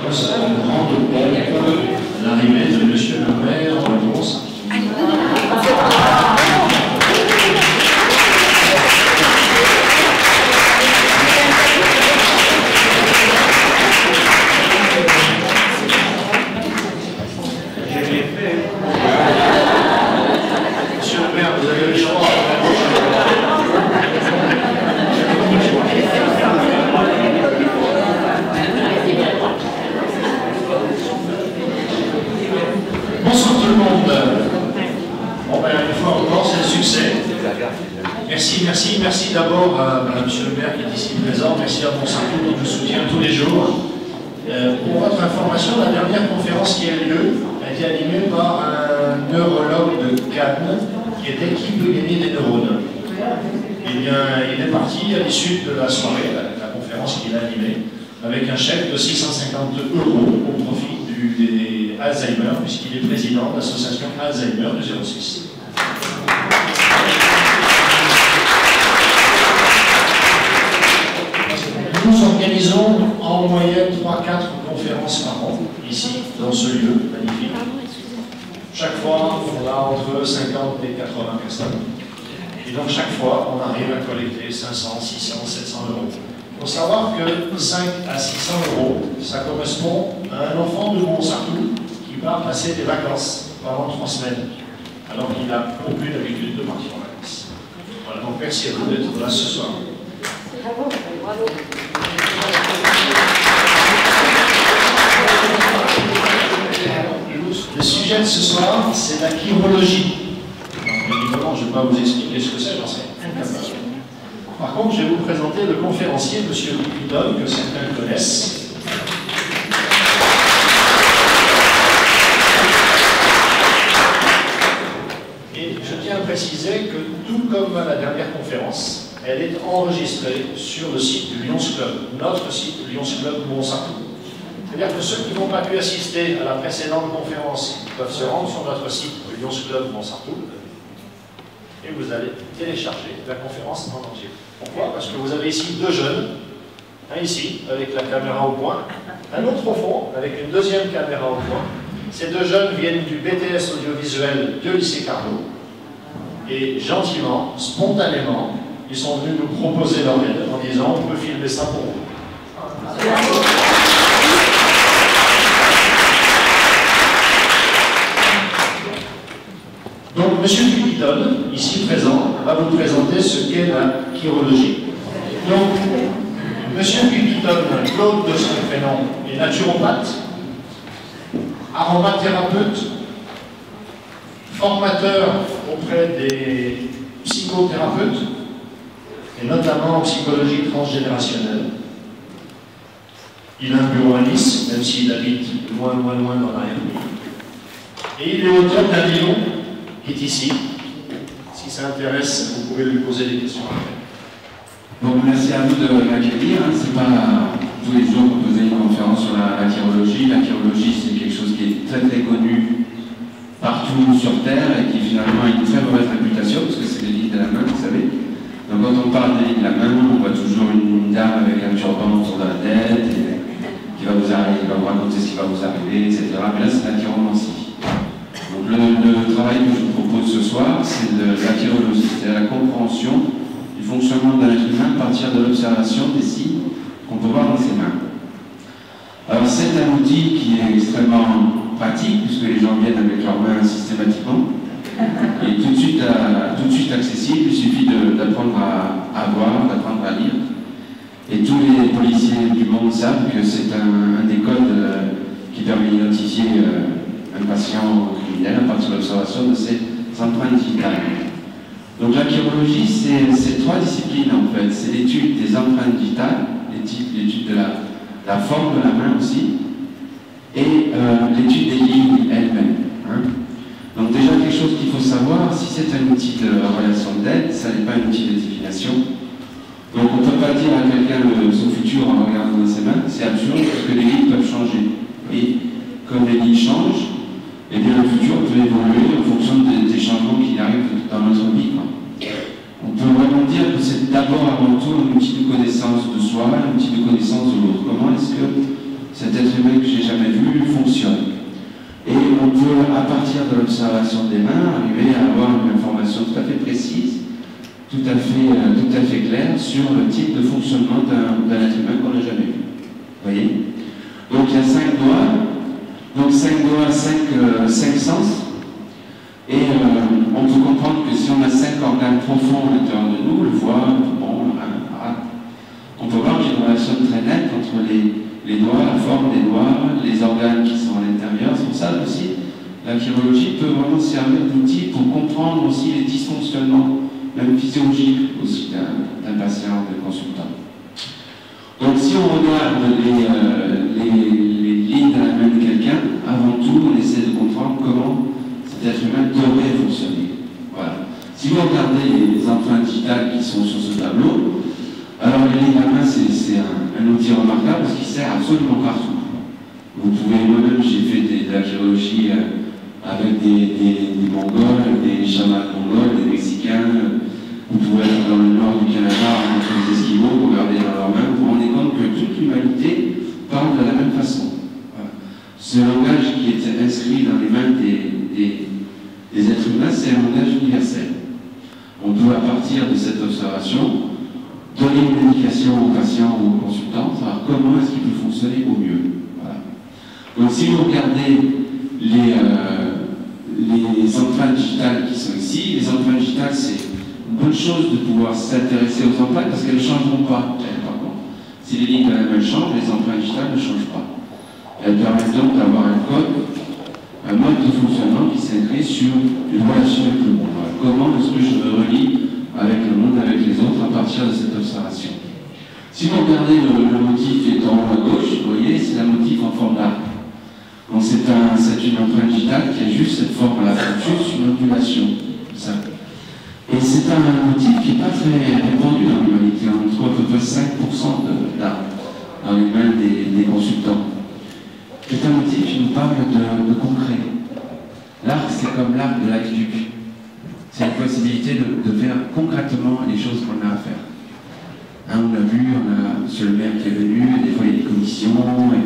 C'est une grande pompe, l'arrivée de Monsieur le maire de Mont-Saint-Toul. Monsieur le maire, vous avez le choix. Bonsoir tout le monde. Bon ben une fois encore, c'est le succès. Merci d'abord à monsieur le maire qui est ici présent. Merci à Mont-Saint-Toul qui nous soutient tous les jours. Pour votre information, la dernière conférence qui a eu lieu a été animée par un neurologue de Cannes qui était qui peut gagner des neurones. Eh bien, il est parti à l'issue de la soirée, la conférence qu'il a animée, avec un chèque de 650 € au profit des Alzheimer, puisqu'il est président de l'association Alzheimer du 06. Nous organisons en moyenne 3-4 conférences par an, ici, dans ce lieu magnifique. Chaque fois, on a entre 50 et 80 personnes. Et donc, chaque fois, on arrive à collecter 500, 600, 700 €. Il faut savoir que 5 à 600 €, ça correspond à un enfant de Mont-Saint-Toul qui va passer des vacances pendant 3 semaines, alors qu'il n'a aucune habitude de partir en vacances. Voilà, donc merci à vous d'être là ce soir. Le sujet de ce soir, c'est la chirologie. Donc, évidemment, je ne vais pas vous expliquer ce que c'est, j'en sais incapable. Par contre, je vais vous présenter le conférencier, M. Lippidon, que certains connaissent. Et je tiens à préciser que, tout comme à la dernière conférence, elle est enregistrée sur le site du Lions Club, notre site Lions Club Mont-Saint-Toul. C'est-à-dire que ceux qui n'ont pas pu assister à la précédente conférence peuvent se rendre sur notre site Lions Club Mont-Saint-Toul et vous allez télécharger la conférence en entier. Pourquoi? Parce que vous avez ici 2 jeunes, un ici avec la caméra au point, un autre au fond avec une deuxième caméra au point. Ces 2 jeunes viennent du BTS audiovisuel de lycée Carnot et gentiment, spontanément, ils sont venus nous proposer leur aide en disant on peut filmer ça pour vous. Donc, M. Lippidon, ici présent, va vous présenter ce qu'est la chirologie. Donc, M. Lippidon, Claude de son prénom, est naturopathe, aromathérapeute, formateur auprès des psychothérapeutes, et notamment en psychologie transgénérationnelle. Il a un bureau à Nice, même s'il habite loin dans l'arrière-pays. Et il est auteur d'un livre qui est ici. Si ça intéresse, vous pouvez lui poser des questions. Bon, merci à vous de m'accueillir. C'est pas tous les jours que vous avez une conférence sur la chirologie. La chirologie, c'est quelque chose qui est très connu partout sur Terre et qui finalement a une très mauvaise réputation parce que c'est des lits de la main, vous savez. Donc quand on parle des lits de la main, on voit toujours une dame avec un turban autour de la tête et qui va vous raconter ce qui va vous arriver, etc. Mais là, c'est la chiromancie. Donc le travail que je vous propose ce soir, c'est de la chirologie, c'est la compréhension du fonctionnement de l'être humain à partir de l'observation des signes qu'on peut voir dans ses mains. Alors c'est un outil qui est extrêmement pratique puisque les gens viennent avec leurs mains systématiquement et tout de suite accessible. Il suffit d'apprendre à voir, d'apprendre à lire. Et tous les policiers du monde savent que c'est un des codes qui permet d'identifier un patient criminel à partir de l'observation de ses empreintes digitales. Donc la chirologie, c'est 3 disciplines en fait. C'est l'étude des empreintes digitales, l'étude de la forme de la main aussi, et l'étude des lignes elles-mêmes. Hein. Donc déjà quelque chose qu'il faut savoir, si c'est un outil de relation d'aide, ça n'est pas un outil de divination. Donc on ne peut pas dire à quelqu'un son futur en regardant dans ses mains, c'est absurde parce que les lignes peuvent changer. Et comme les lignes changent, eh bien le futur peut évoluer en fonction des changements qui arrivent dans notre vie. On peut vraiment dire que c'est d'abord avant tout un outil de connaissance de soi, un outil de connaissance de l'autre. Comment est-ce que cet être humain que j'ai jamais vu fonctionne. Et on peut, à partir de l'observation des mains, arriver à avoir une information tout à fait précise, tout à fait claire sur le type de fonctionnement d'un être humain qu'on n'a jamais vu. Vous voyez? Donc il y a 5 doigts, donc 5 doigts, 5 sens. Et on peut comprendre que si on a 5 organes profonds à l'intérieur de nous, le foie, le poumon, le rein, on peut voir qu'il y a une relation très nette entre les doigts, la forme des doigts, les organes qui sont à l'intérieur. C'est pour ça aussi la chirurgie peut vraiment servir d'outil pour comprendre aussi les dysfonctionnements, même physiologiques aussi d'un patient, d'un consultant. Donc si on regarde les lignes de la main de quelqu'un, avant tout on essaie de comprendre comment cet être humain devrait fonctionner. Voilà. Si vous regardez les empreintes digitales qui sont sur ce tableau, alors les lignes de la main c'est un outil remarquable parce qu'il sert absolument partout. Vous pouvez, moi-même j'ai fait de la chirurgie avec des Mongols, des chamans mongols, des Mexicains. Vous pouvez être dans le nord du Canada entre les Esquimaux, vous regardez dans leurs mains, vous vous rendez compte que toute l'humanité parle de la même façon. Voilà. Ce langage qui est inscrit dans les mains des êtres humains, c'est un langage universel. On peut, à partir de cette observation, donner une indication aux patients ou aux consultants, savoir comment est-ce qu'il peut fonctionner au mieux. Voilà. Donc si vous regardez les empreintes digitales qui sont ici, les empreintes digitales, c'est une bonne chose de pouvoir s'intéresser aux empreintes parce qu'elles ne changeront pas. Par contre, si les lignes de la main changent, les empreintes digitales ne changent pas. Elles permettent donc d'avoir un code, un mode de fonctionnement qui s'inscrit sur une relation avec le monde. Voilà. Comment est-ce que je me relie avec le monde, avec les autres, à partir de cette observation. Si vous regardez le motif qui est en haut à gauche, vous voyez, c'est un motif en forme d'arc. Donc c'est une empreinte digitale qui a juste cette forme à la fin, juste une ondulation. Ça. Et c'est un motif qui n'est pas très répandu dans l'humanité. On trouve à peu près 5% d'art dans les mains des consultants. C'est un motif qui nous parle de concret. L'arc, c'est comme l'arc de l'aqueduc. C'est une possibilité de faire concrètement les choses qu'on a à faire. Hein, on a vu, on a M. le maire qui est venu, des fois il y a des commissions, et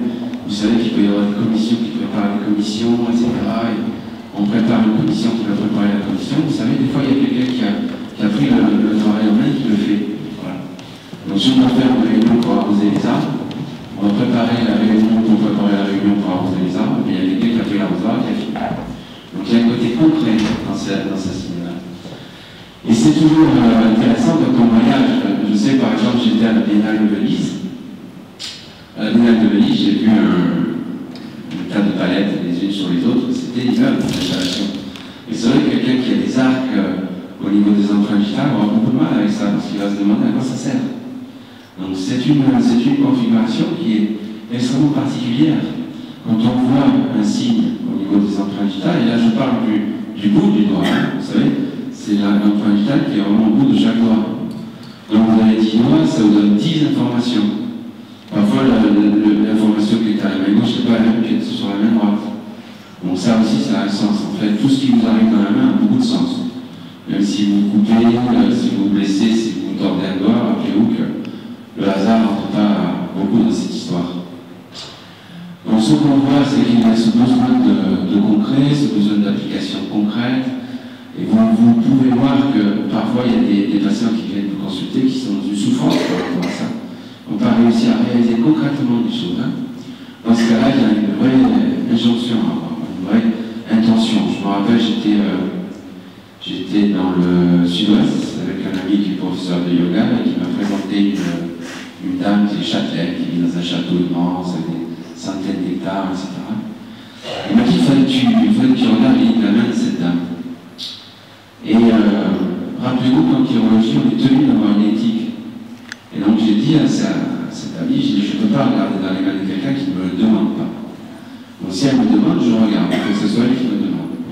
vous savez qu'il peut y avoir des commissions qui préparent les commissions, etc. Et on prépare une commission qui va préparer la commission. Vous savez, des fois il y a quelqu'un qui a pris le travail en main et qui le fait. Voilà. Donc si on doit faire une réunion pour arroser les arbres, on va préparer la réunion pour préparer la réunion pour arroser les arbres, mais il y a quelqu'un qui a pris l'arrosoir et qui a fini. Donc il y a un côté concret dans ce signe-là. Et c'est toujours intéressant quand on voyage. Je sais par exemple, j'étais à la Biennale de Venise. À la Biennale de Venise, j'ai vu un tas de palettes les unes sur les autres. C'était immeuble d'installation. Et c'est vrai que quelqu'un qui a des arcs au niveau des empreintes digitales aura beaucoup de mal avec ça, parce qu'il va se demander à quoi ça sert. Donc c'est une configuration qui est extrêmement particulière. Quand on voit un signe au niveau des empreintes digitales, et là je parle du bout du doigt, hein, vous savez, c'est l'empreinte digitale qui est vraiment au bout de chaque doigt. Donc vous avez 10 doigts, ça vous donne 10 informations. Parfois l'information qui est à la main gauche n'est pas la même qui est sur la main droite. Donc ça aussi ça a un sens. En fait, tout ce qui vous arrive dans la main a beaucoup de sens. Même si vous coupez, si vous blessez, si vous tordez un doigt, rappelez-vous que le hasard n'entre pas beaucoup dans cette histoire. Donc ce qu'on voit, c'est qu'il y a ce besoin de concret, ce besoin d'application concrète. Et vous pouvez voir que parfois il y a des patients qui viennent nous consulter qui sont dans une souffrance par rapport à ça. On n'a pas réussi à réaliser concrètement des choses. Hein. Dans ce cas-là, il y a une vraie injonction à avoir, une vraie intention. Je me rappelle, j'étais dans le sud-ouest avec un ami qui est professeur de yoga et qui m'a présenté une dame qui est châtelaine, qui vit dans un château immense avec des centaines d'hectares, etc. Il m'a dit qu'il fallait que tu regardes les lignes de la main de cette dame. Et rappelez-vous qu'en chirurgie, on est tenu d'avoir une éthique. Et donc j'ai dit à cet ami, je ne peux pas regarder dans les mains de quelqu'un qui ne me le demande pas. Donc si elle me demande, je regarde, il faut que ce soit elle qui me demande.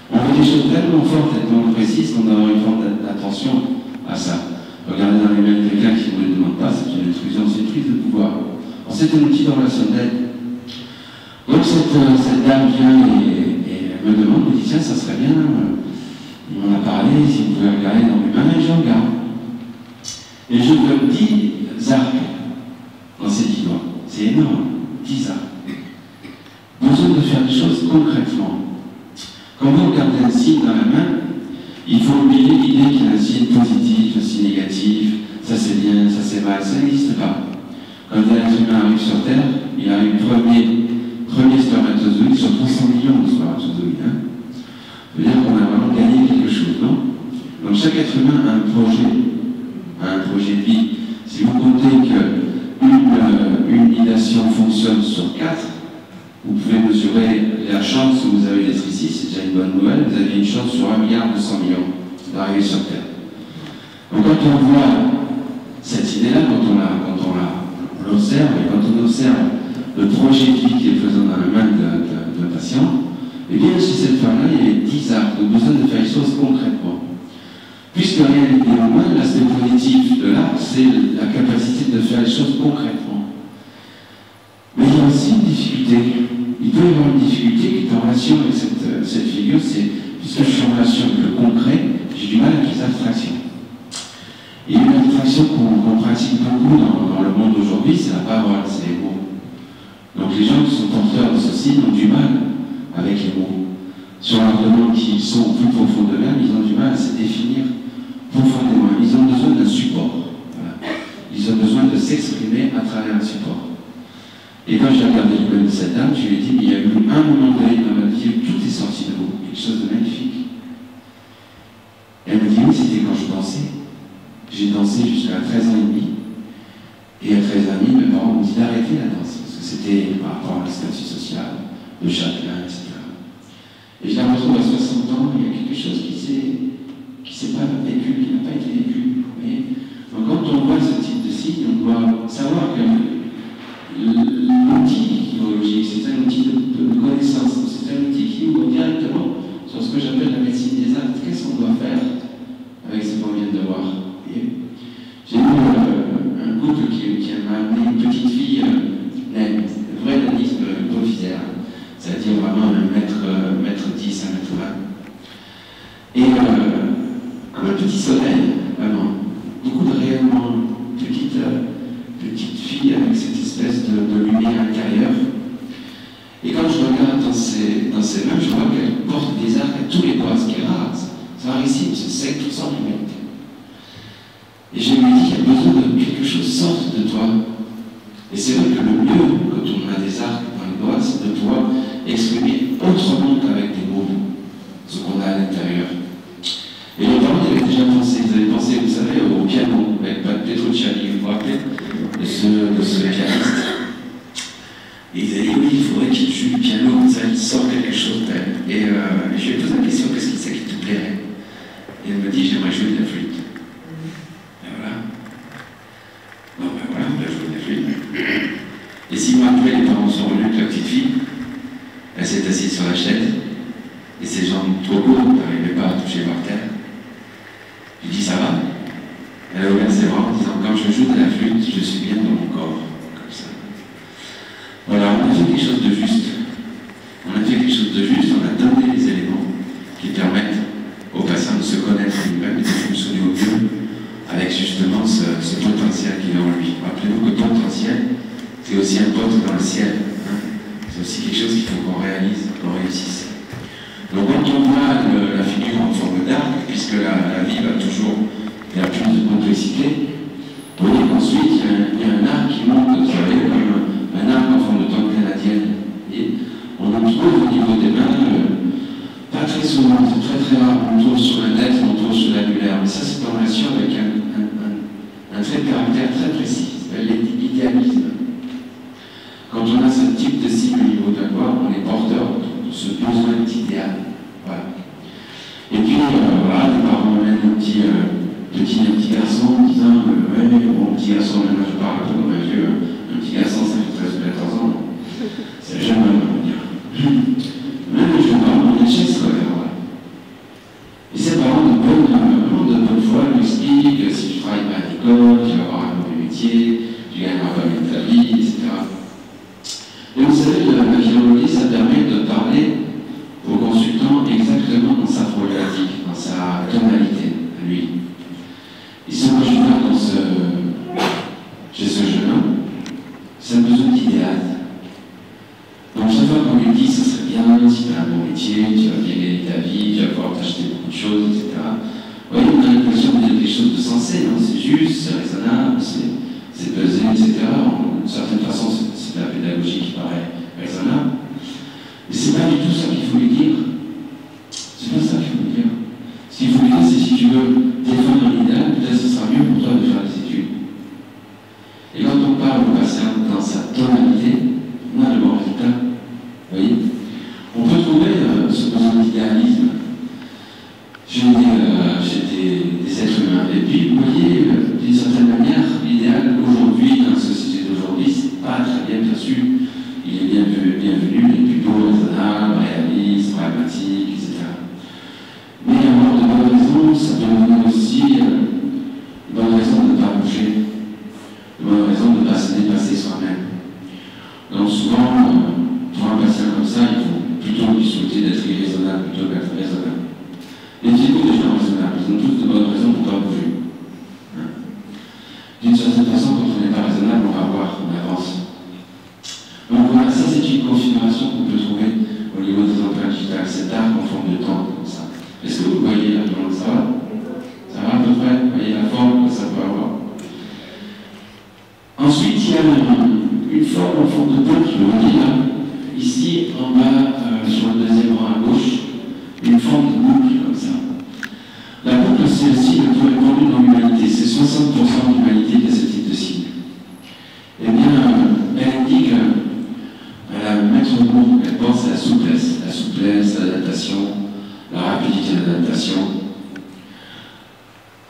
On fait des choses tellement fortes, tellement précises qu'on doit avoir une forme d'attention à ça. Regarder dans les mains de quelqu'un qui ne me le demande pas, c'est une intrusion, c'est une prise de pouvoir. C'est un outil de relation d'aide. Donc cette dame vient et elle me demande, me dit tiens, ça serait bien. On en a parlé, si vous pouvez regarder dans mes mains, et je regarde. Et je vois 10 arcs dans ces 10 doigts. C'est énorme, 10 arcs. Quand vous regardez un signe dans la main, il faut oublier l'idée qu'il y a un signe positif, un signe négatif, ça c'est bien, ça c'est mal, ça n'existe pas. Quand un être humain arrive sur Terre, il arrive premier spermatozoïde sur 300 millions de spermatozoïdes. Hein. Ça veut dire qu'on a vraiment gagné quelque chose, non? Donc chaque être humain a un projet de vie. Si vous comptez qu'une nidation fonctionne sur 4, vous pouvez mesurer la chance que vous avez d'être ici, c'est déjà une bonne nouvelle. Vous avez une chance sur 1,2 milliard d'arriver sur Terre. Donc quand on voit cette idée-là, quand on l'observe, et quand on observe le projet de vie qui est présent dans la main d'un patient, eh bien chez cette femme-là, il y avait 10 arcs, donc besoin de faire les choses concrètement. Puisque rien n'est humain, l'aspect positif de l'art, c'est la capacité de faire les choses concrètement. Mais il y a aussi une difficulté. Il peut y avoir une difficulté qui est en relation avec cette figure, c'est puisque je suis en relation avec le concret, j'ai du mal avec les abstractions. Et une abstraction qu'on pratique beaucoup dans le monde d'aujourd'hui, c'est la parole, c'est les mots. Donc les gens qui sont porteurs de ceci ont du mal avec les mots. Si on leur demande qui ils sont au plus profond d'eux-mêmes, ils ont du mal à se définir profondément. Ils ont besoin d'un support. Voilà. Ils ont besoin de s'exprimer à travers un support. Et quand j'ai regardé l'image de cette dame, je lui ai dit, mais il y a eu un moment donné dans ma vie où tout est sorti de vous, quelque chose de magnifique. Et elle me dit, oui, c'était quand je dansais. J'ai dansé jusqu'à 13 ans et demi. Et à 13 ans et demi, mes parents m'ont dit d'arrêter la danse, parce que c'était par rapport à la statut social, de chacun, etc. Et je la retrouve à 60 ans, il y a quelque chose qui s'est pas vécu, qui n'a pas été vécu. Donc quand on voit ce type de signe, on doit savoir que l'outil neurologique, c'est un outil de connaissance, c'est un outil qui ouvre directement sur ce que j'appelle la médecine des actes. Qu'est-ce qu'on doit faire avec ce qu'on vient de voir? J'ai vu un couple qui m'a amené une petite fille naine, un vrai nanisme hypophysaire, c'est-à-dire vraiment 1m10, 1m20. Et comme un petit soleil, vraiment, beaucoup de rayonnement, petite fille avec cette espèce de lumière intérieure. Et quand je regarde dans ses mains, je vois qu'elle porte des arcs à tous les doigts, ce qui est rare, c'est rarissime, c'est 5% de l'humanité. Et je lui ai dit qu'il y a besoin de quelque chose sorte de toi. Et c'est vrai que le mieux, quand on a des arcs dans les doigts, c'est de pouvoir exprimer autrement qu'avec des mots ce qu'on a à l'intérieur. Et les parents avaient déjà pensé, ils avaient pensé, vous savez, au piano, avec Petrucciani, vous vous rappelez de ce pianiste. Et ils avaient dit, oui, il faudrait qu'il joue du piano, comme ça, il sort quelque chose d'elle. Et je lui ai posé la question, qu'est-ce que c'est qui te plairait? Et elle me dit, j'aimerais jouer de la flûte. Et voilà. Bon, ben voilà, on a joué de la flûte. Et 6 mois après, les parents sont revenus avec la petite fille. Elle s'est assise sur la chaise. Et ses jambes trop courtes, n'arrivaient pas à toucher par terre. Je lui dis, ça va? Elle a ouvert ses bras en disant, quand je joue de la flûte, je suis bien dans mon corps. Comme ça. Voilà, on a fait quelque chose de juste. On a fait quelque chose de juste, on a donné les éléments qui permettent aux patients de se connaître lui-même et de fonctionner au mieux avec justement ce potentiel qu'il a en lui. Rappelez-vous que le potentiel, c'est aussi un pote dans le ciel. Hein. C'est aussi quelque chose qu'il faut qu'on réalise, qu'on réussisse. Donc quand on voit la figure en forme d'arc, puisque la vie va toujours vers plus de complexité, vous voyez qu'ensuite il y a un arc qui monte, vous savez, comme un arc en forme de tente canadienne. Et on le trouve au niveau des mains, pas très souvent, c'est très très rare, on le trouve sur l'index, on le trouve sur l'annulaire, mais ça c'est en relation avec un trait de caractère très précis, ça s'appelle l'idéalisme. Quand on a ce type de signe au niveau de la voix, on est porteur de ce besoin d'idéal. Voilà. Et puis, voilà, les parents amènent un petit garçon en disant ouais, bon, petit garçon, maintenant je parle comme un vieux, un petit garçon, ça fait 13 ou 14 ans. C'est jeune, on va dire. Même je parle en échec scolaire. Voilà. Et ses parents de bonne foi lui expliquent que si tu travailles pas à l'école, tu vas avoir un mauvais métier, tu gagneras pas bien ta vie, etc. Et vous savez, la philologie, ça permet de parler au consultant exactement dans sa problématique, dans sa tonalité, à lui. Et ce que je vois chez ce jeune homme, c'est un besoin d'idéal. Donc chaque fois qu'on lui dit, ça serait bien c'est un bon métier, tu vas bien gagner ta vie, tu vas pouvoir t'acheter beaucoup de choses, etc. Vous voyez, on a l'impression de dire quelque chose de sensé, hein, c'est juste, c'est raisonnable, c'est pesé, etc. D'une certaine façon, c'est de la pédagogie qui paraît raisonnable. Mais c'est pas du tout ça qu'il faut lui dire. C'est pas ça qu'il faut lui dire. Ce qu'il faut lui dire, c'est si tu veux défendre un idéal, peut-être ce sera mieux pour toi de faire des études. Et quand on parle au patient dans sa tonalité, on a de bons résultats. Vous voyez, on peut trouver ce besoin d'idéalisme chez des êtres humains. Et puis, vous voyez, d'une certaine manière, l'idéal aujourd'hui, dans la société d'aujourd'hui, c'est pas très bien perçu. Il est bienvenu, il est plutôt raisonnable, réaliste, pragmatique, etc. Mais avoir de bonnes raisons, ça peut donner aussi de bonnes raisons de ne pas bouger, de bonnes raisons de ne pas se dépasser soi-même. Donc souvent, pour un patient comme ça, il faut plutôt lui souhaiter d'être irraisonnable plutôt qu'être raisonnable. Les types de gens raisonnables, ils ont tous de bonnes raisons pour ne pas bouger. D'une certaine façon, quand on n'est pas raisonnable, on va voir, on avance. Donc voilà, ça c'est une configuration qu'on peut trouver au niveau des empreintes digitales, cet arc en forme de temps, comme ça. Est-ce que vous voyez là, ça va? Ça va à peu près? Vous voyez la forme que ça peut avoir? Ensuite, il y a une forme en forme de boucle, vous voyez là, ici en bas, sur le deuxième rang à gauche, une forme de boucle comme ça. La boucle, c'est le signe le plus répandu dans l'humanité. C'est 60% de l'humanité qui a ce type de signe. Eh bien, elle indique la maître mot, elle pense à la souplesse, l'adaptation, la rapidité de l'adaptation.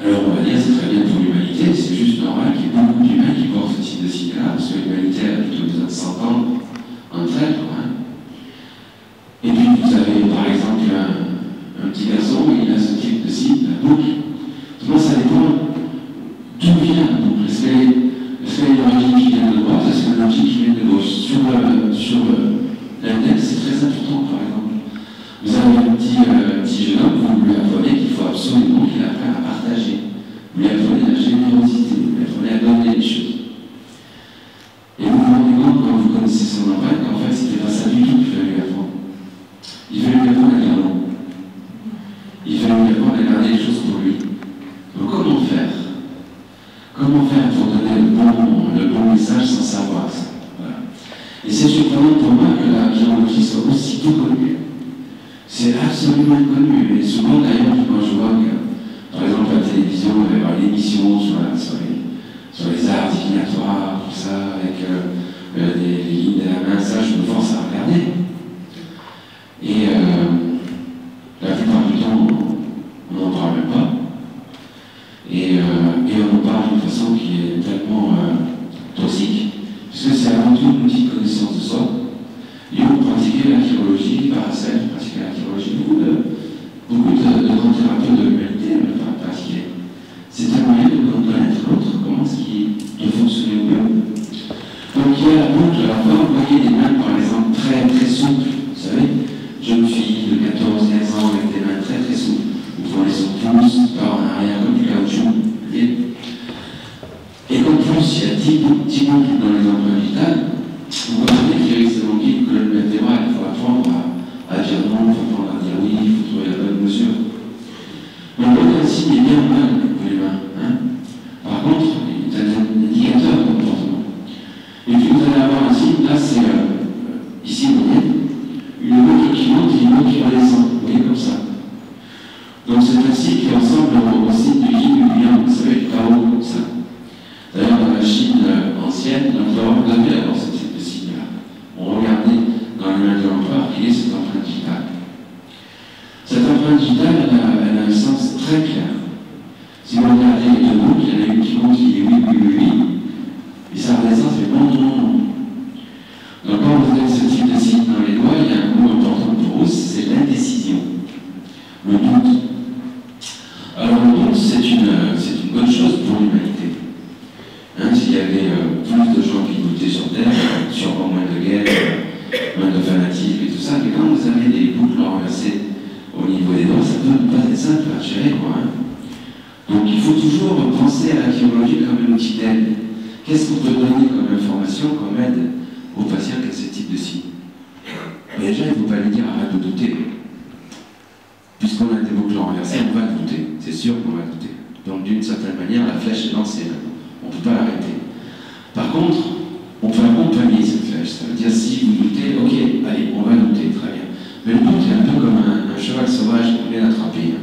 Alors on va dire c'est très bien pour l'humanité, c'est juste normal qu'il y ait beaucoup d'humains qui portent ce type de signe-là, parce que l'humanité a plutôt besoin de s'entendre entre elles. Et puis vous avez par exemple un petit garçon, il a ce type de signe, la boucle. Souvent ça dépend d'où vient la boucle. Est-ce qu'elle est l'origine qui vient de droite, est-ce qu'elle est l'origine qui vient de gauche? Sur l'index, c'est très important par exemple. Vous avez un petit jeune homme, vous lui apprenez qu'il faut absolument qu'il apprenne à partager. Vous lui apprenez la générosité, vous lui apprenez à donner les choses. Et vous vous rendez compte quand vous connaissez son empreinte qu'en fait c'était pas ça du tout qu'il fallait lui apprendre. Il fallait lui apprendre à dire non. Il fallait lui apprendre à garder les choses pour lui. Donc comment faire? Comment faire pour donner le bon message sans savoir ça? Voilà. Et c'est surprenant pour moi que la chirurgie soit aussi peu connue. C'est absolument inconnu. Et souvent d'ailleurs, quand je vois que, par exemple, à la télévision, il va y avoir une émission sur les arts divinatoires, tout ça, avec des lignes de la main, ça, je me force à regarder. Et la plupart du temps, on n'en parle même pas. Et on en parle d'une façon qui est tellement toxique, puisque c'est avant tout une petite connaissance de soi. Et on pratiquait la chirurgie, Paracel, pratiquait la chirurgie, beaucoup de grands thérapeutes de l'humanité le pratiquaient. C'est un moyen de connaître l'autre, comment est-ce qu'il doit fonctionner au mieux. Donc il y a la boucle, alors quand vous voyez des mains par exemple très très souples, vous savez, jeune fille de 14-15 ans avec des mains très très souples, vous prenez son pouce par en arrière comme du caoutchouc, et qu'en plus il y a 10 boucles dans les empreintes digitales, vous comprenez qu'il risque de manquer une colonne vertébrale. Il faut apprendre à dire non, il faut apprendre à dire oui, il faut trouver la bonne mesure. Donc le signe est bien mal pour les mains. Par contre, il y a un indicateur de comportement. Et puis vous allez avoir un signe, là c'est ici vous voyez, une boucle qui monte et une boucle qui redescend. Vous voyez comme ça. Donc c'est un signe qui ressemble au signe du yin ou du yang, vous savez, le Tao comme ça. D'ailleurs dans la Chine ancienne, l'empereur devait avoir ce type de signe-là. On regardait dans les mains de l'empereur qu'il y ait cette empreinte digitale. Cette empreinte digitale, elle a un sens très clair. Si vous regardez les deux boucles, il y en a une qui monte qui dit oui, oui, oui, oui, et ça redescend, c'est non, non, non. Donc quand vous avez ce type de signe dans les doigts, il y a un mot important pour vous, c'est l'indécision, le doute. Alors le doute, c'est une bonne chose pour l'humanité. S'il y avait plus de gens qui doutaient sur Terre, sûrement moins de guerres, moins de fanatisme et tout ça, mais quand vous avez des boucles renversées au niveau des doigts, ça peut ne pas être simple à gérer, quoi. Donc il faut toujours penser à la chirurgie comme un outil d'aide. Qu'est-ce qu'on peut donner comme information, comme aide aux patients qui ont ce type de signe? Et déjà, il ne faut pas lui dire arrête de douter. Puisqu'on a des boucles renversées, on va douter. C'est sûr qu'on va douter. Donc d'une certaine manière, la flèche est lancée maintenant. On ne peut pas l'arrêter. Par contre, on peut accompagner cette flèche. Ça veut dire si vous doutez, ok, allez, on va douter, très bien. Mais le doute est un peu comme un cheval sauvage que vous voulez l'attraper.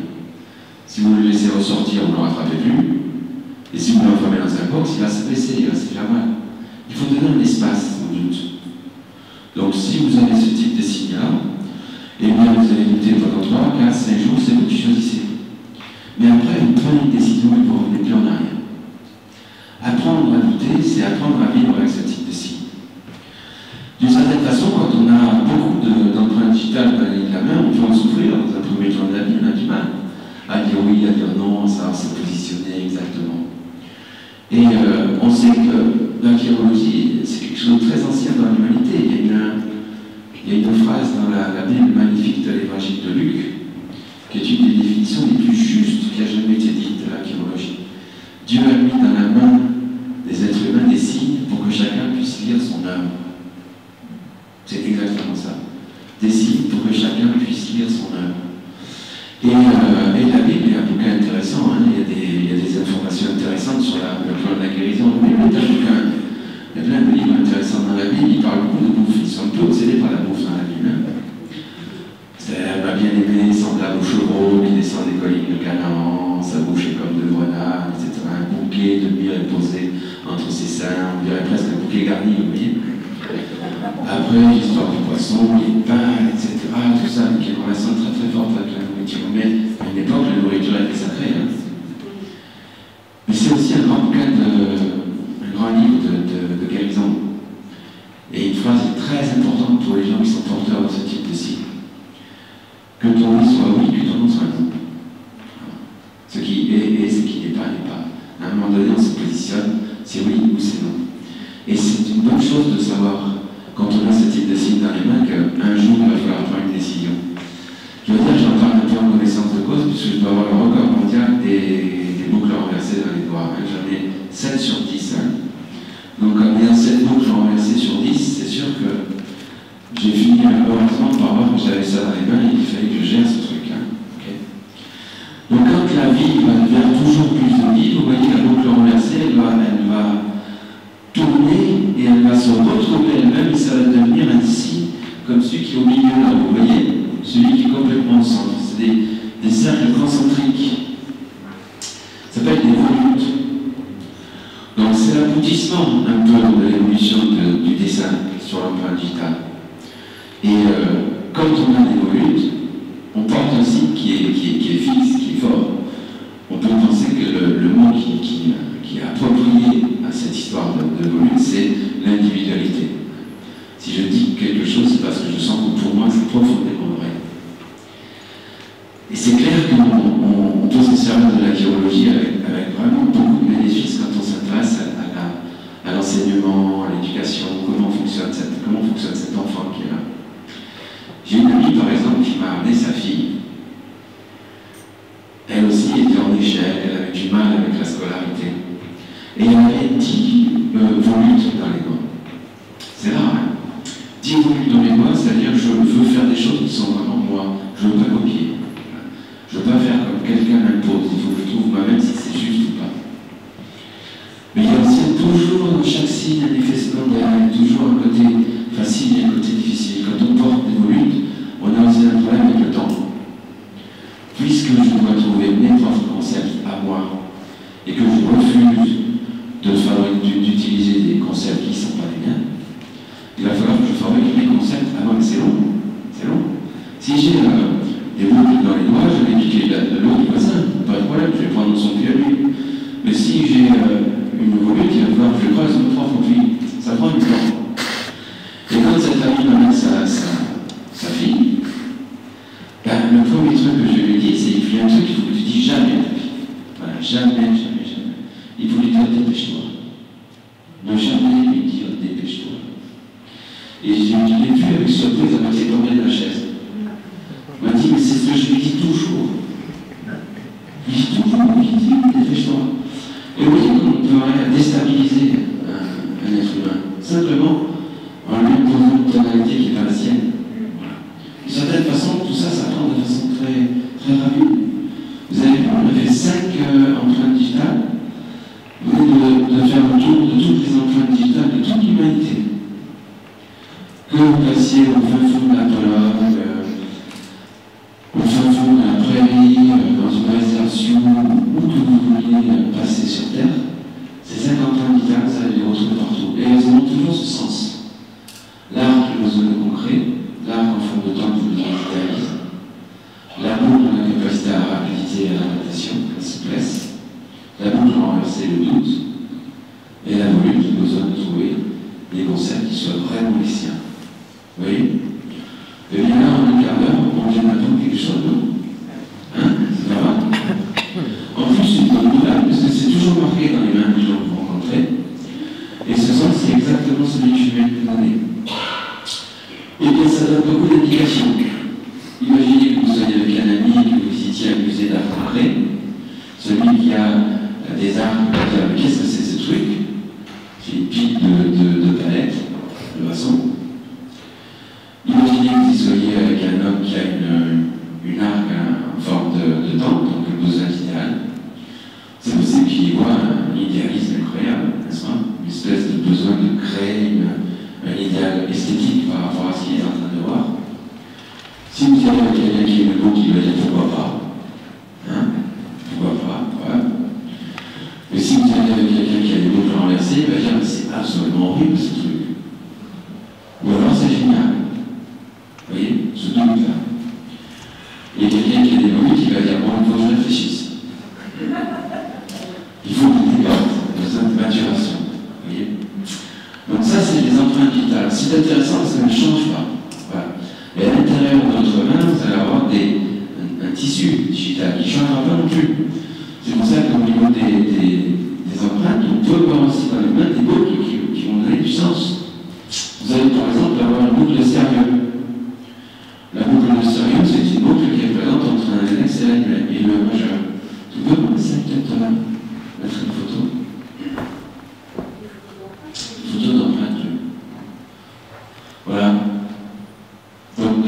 Si vous le laissez ressortir, vous ne le rattrapez plus. Et si vous l'enfermez dans un box, il va se blesser, il va se faire mal. Il faut donner un espace au doute. Donc si vous avez ce type de signal, eh bien vous allez douter pendant 3, 4, 5 jours, c'est vous qui choisissez. Mais après, vous prenez une décision et vous ne revenez plus en arrière. Apprendre à douter, c'est apprendre à vivre avec ce type de signe. D'une certaine façon, quand on a beaucoup d'empreintes digitales dans la ligne de la main, on peut en souffrir dans un premier temps de la vie, on a du mal à dire oui, à dire non, savoir se positionner exactement. Et on sait que la chirurgie, c'est quelque chose de très ancien dans l'humanité. Il y a une phrase dans la Bible magnifique de l'Évangile de Luc, qui est une des définitions les plus justes qui a jamais été dite de la chirurgie. Dieu a mis dans la main des êtres humains des signes pour que chacun puisse lire son œuvre. C'est exactement ça. Des signes pour que chacun puisse lire son œuvre. Et la Bible est un bouquin intéressant, hein. Il y a des informations intéressantes sur le plan de la guérison. La Bible est un bouquin. Il y a plein de livres intéressants dans la Bible, il parle beaucoup de bouffe, ils sont un peu obsédés par la bouffe dans la Bible. Hein. Elle m'a bien aimé, semblable au chevreau qui descend des collines de Canaan, sa bouche est comme de grenade, etc. Un bouquet de myrrhe posé entre ses seins, on dirait presque un bouquet garni, vous voyez. Après, l'histoire du poisson, les pains, etc. Tout ça, qui est une relation très très forte avec la nourriture. Mais à une époque, la nourriture était sacrée. Hein. Mais c'est aussi un grand bouquin, un grand livre de guérison. Et une phrase très importante pour les gens qui sont porteurs de ce type de signe. Que ton oui soit oui, que ton non soit non. Ce qui est et ce qui n'est pas n'est pas. À un moment donné, on se positionne, c'est oui ou c'est non. Et c'est une bonne chose de savoir, quand on a ce type de signe dans les mains, qu'un jour, il va falloir prendre une décision. Je veux dire, j'en parle un peu en connaissance de cause, puisque je dois avoir le record mondial des boucles renversées dans les doigts. J'en ai 7 sur 10. Hein. Donc, en ayant 7 boucles renversées sur 10, c'est sûr que j'ai fini heureusement par voir que j'avais ça dans les mains et il fallait que je gère ce truc. Hein. Okay. Donc, quand la vie va vers toujours plus de vie, vous voyez la boucle renversée, elle va tourner et elle va se retrouver elle-même et ça va devenir un signe comme celui qui est au milieu là, vous voyez, celui qui est complètement au centre. C'est des cercles concentriques. Ça s'appelle des volutes. Donc c'est l'aboutissement un peu de l'évolution du dessin sur l'empreinte digitale. Et quand on a des volutes, on porte un signe qui est fixe, qui est fort. On peut penser que le mot qui est approprié à cette histoire de volute, c'est l'individualité. Si je dis quelque chose, c'est parce que je sens que pour moi, c'est profondément vrai. Et c'est clair qu'on peut se servir de la chirurgie avec vraiment beaucoup de bénéfices quand on s'intéresse à l'enseignement, à l'éducation, comment fonctionne cet enfant qui est là. J'ai une amie, par exemple, qui m'a amené sa fille. Elle aussi était en échec, elle avait du mal avec la scolarité. Et elle avait 10 volutes dans les doigts. C'est rare, hein. 10 volutes dans les doigts, c'est-à-dire que je veux faire des choses qui sont vraiment moi. Je ne veux pas copier. Je ne veux pas faire comme quelqu'un m'impose. Il faut que je trouve moi-même si c'est juste ou pas. Mais il y a aussi toujours dans chaque signe un effet secondaire. Il y a toujours un côté facile et un côté difficile. Quand on porte des volutes, on a aussi un problème avec le temps. Puisque je dois trouver mes propres concepts à moi et que je refuse d'utiliser des concepts qui ne sont pas les miens, il va falloir que je fabrique mes concepts à moi. Mais c'est long. C'est long. Si j'ai des boucles dans les doigts, je vais piquer de l'eau du voisin. Pas de problème, je vais prendre son puits à lui. Mais si j'ai une volute, il va falloir que je creuse mon propre puits. Ça prend du temps. Et quand cette amie m'amène sa fille, ben, le premier truc que je lui dis, c'est qu'il y a un truc qu'il faut que tu dis jamais à ta fille. Voilà, jamais. Il faut lui dire dépêche-toi. Ne jamais lui dire dépêche-toi. Et je l'ai vu avec surprise, elle m'a fait tomber de la chaise. Elle m'a dit, mais c'est ce que je lui dis toujours. Je lui dis toujours, dépêche-toi. Et vous voyez comment on peut arriver à déstabiliser un être humain, simplement en lui imposant une tonalité qui n'est pas la sienne. Voilà. très rapide. Vous avez vu, on a fait 5 empreintes digitales. Vous venez de faire le tour de toutes les empreintes digitales de toute l'humanité. Que vous passiez au fin fond de la Pologne, au fin fond de la prairie, dans une réservation, où que vous vouliez passer sur Terre, ces 5 empreintes digitales, vous allez les retrouver partout. Et elles ont toujours ce sens. L'arc, le besoin de concret, l'arc en forme de temple, le digitalisme, la boucle, la capacité à la rapidité et à l'adaptation, la souplesse, la boucle renverser le doute, et la volute, le besoin de trouver des concepts qui soient vraiment les siens. Vous voyez? Et bien là, en un quart d'heure, on vient d'apprendre quelque chose, non? Hein? Ça va? En plus, c'est une bonne nouvelle, parce que c'est toujours marqué dans les mains des gens que vous rencontrez. Et ce sens, c'est exactement celui que je viens de vous donner. Et bien, ça donne beaucoup d'indications. Imaginez que vous soyez avec un ami et que vous visitiez un musée d'art concret. Celui qui a des arts va dire, mais qu'est-ce que c'est ce truc? C'est une pile de palettes, de façon. Imaginez que vous y soyez avec un homme qui a une arc en forme de temple, donc le besoin idéal. C'est possible qu'il y voit un idéalisme incroyable, n'est-ce pas? Une espèce de besoin de créer un idéal esthétique par rapport à ce qu'il est en train de voir. Si vous y allez avec quelqu'un qui est le bon, qui va dire pourquoi pas, hein? Pourquoi pas, voilà. Mais si vous y allez avec quelqu'un qui a des boucles renversées, il va dire c'est absolument horrible ce truc. Ou alors c'est génial. Vous voyez, ce doute-là. Il y a quelqu'un qui a des volutes qui va dire bon, il faut que je réfléchisse. Il faut que je déporte, besoin de maturation. Vous voyez? Donc ça, c'est les empreintes digitales. C'est intéressant parce que ça ne change pas. Voilà. Et à l'intérieur de notre main, vous allez avoir un tissu digital qui ne changera pas non plus. C'est pour ça qu'au niveau des empreintes, on peut voir aussi dans les mains des boucles qui vont donner du sens. Vous allez par exemple avoir une boucle de sérieux. La boucle de sérieux, c'est une boucle qui est présente entre un index et le majeur. Tu peux commencer peut-être à mettre une photo? Une photo d'empreinte. Voilà. Donc,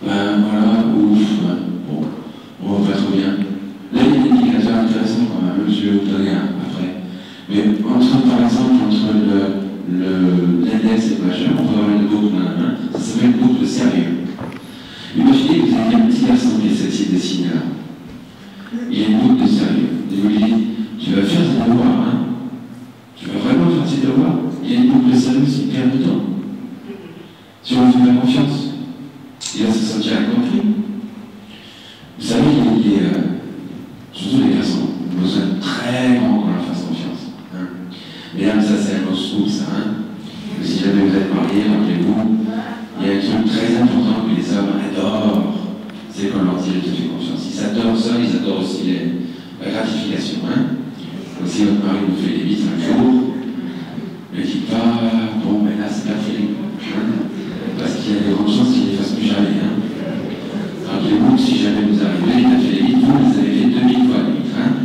voilà, ouf, bon, on voit pas trop bien. Là, il y a des indicateurs intéressants quand même, je vais vous donner un après. Mais par exemple, entre l'index et le majeur, on peut avoir une boucle dans la main, ça s'appelle une boucle de sérieux. Imaginez que vous avez un petit garçon qui est celle-ci dessiné là. Il y a une boucle de sérieux. Et vous lui dites, tu vas faire tes devoirs, hein? Tu vas vraiment faire tes devoirs? Il y a une boucle de sérieux, c'est une perte de temps. Si on lui fait la confiance, il va se sentir incompris. Vous savez, surtout les garçons, ont besoin de très grand qu'on leur fasse confiance. Hein. Mesdames, ça c'est un autre scoop, ça. Hein. Si jamais vous êtes mariés, rappelez-vous, il y a un truc très important que les hommes adorent, c'est qu'on leur dit je te fais confiance. Ils adorent ça, ils adorent aussi la gratification. Hein. Donc si votre mari vous fait des bites un jour, ne dites pas bon, mais là c'est pas terrible. Hein. Parce qu'il y a des grandes chances qu'il ne les fasse plus jamais. Hein. Rappelez-vous que si jamais vous arrivez, il a fait les vitres, vous les avez fait 2000 fois les vitres. Hein.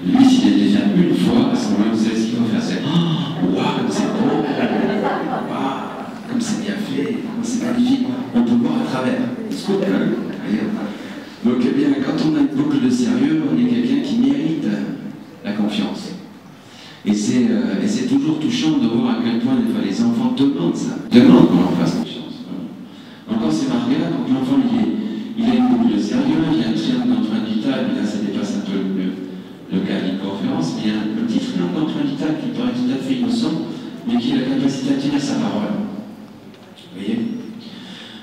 Lui, s'il a déjà une fois, à ce moment-là, vous savez ce qu'il faut faire, c'est waouh, comme c'est beau, waouh, comme c'est bien fait, comme c'est magnifique, on peut voir à travers. Donc, eh bien, quand on a une boucle de sérieux, on est quelqu'un qui mérite la confiance. Et c'est toujours touchant de voir à quel point des fois les enfants demandent ça, demandent qu'on leur fasse confiance. Donc quand c'est marqué là, quand l'enfant il a une boucle de sérieux, il y a un triangle d'empreinte digitale, mais là ça dépasse un peu le cas d'une conférence, mais il y a un petit triangle d'empreinte digitale qui paraît tout à fait innocent, mais qui a la capacité à tenir sa parole. Vous voyez?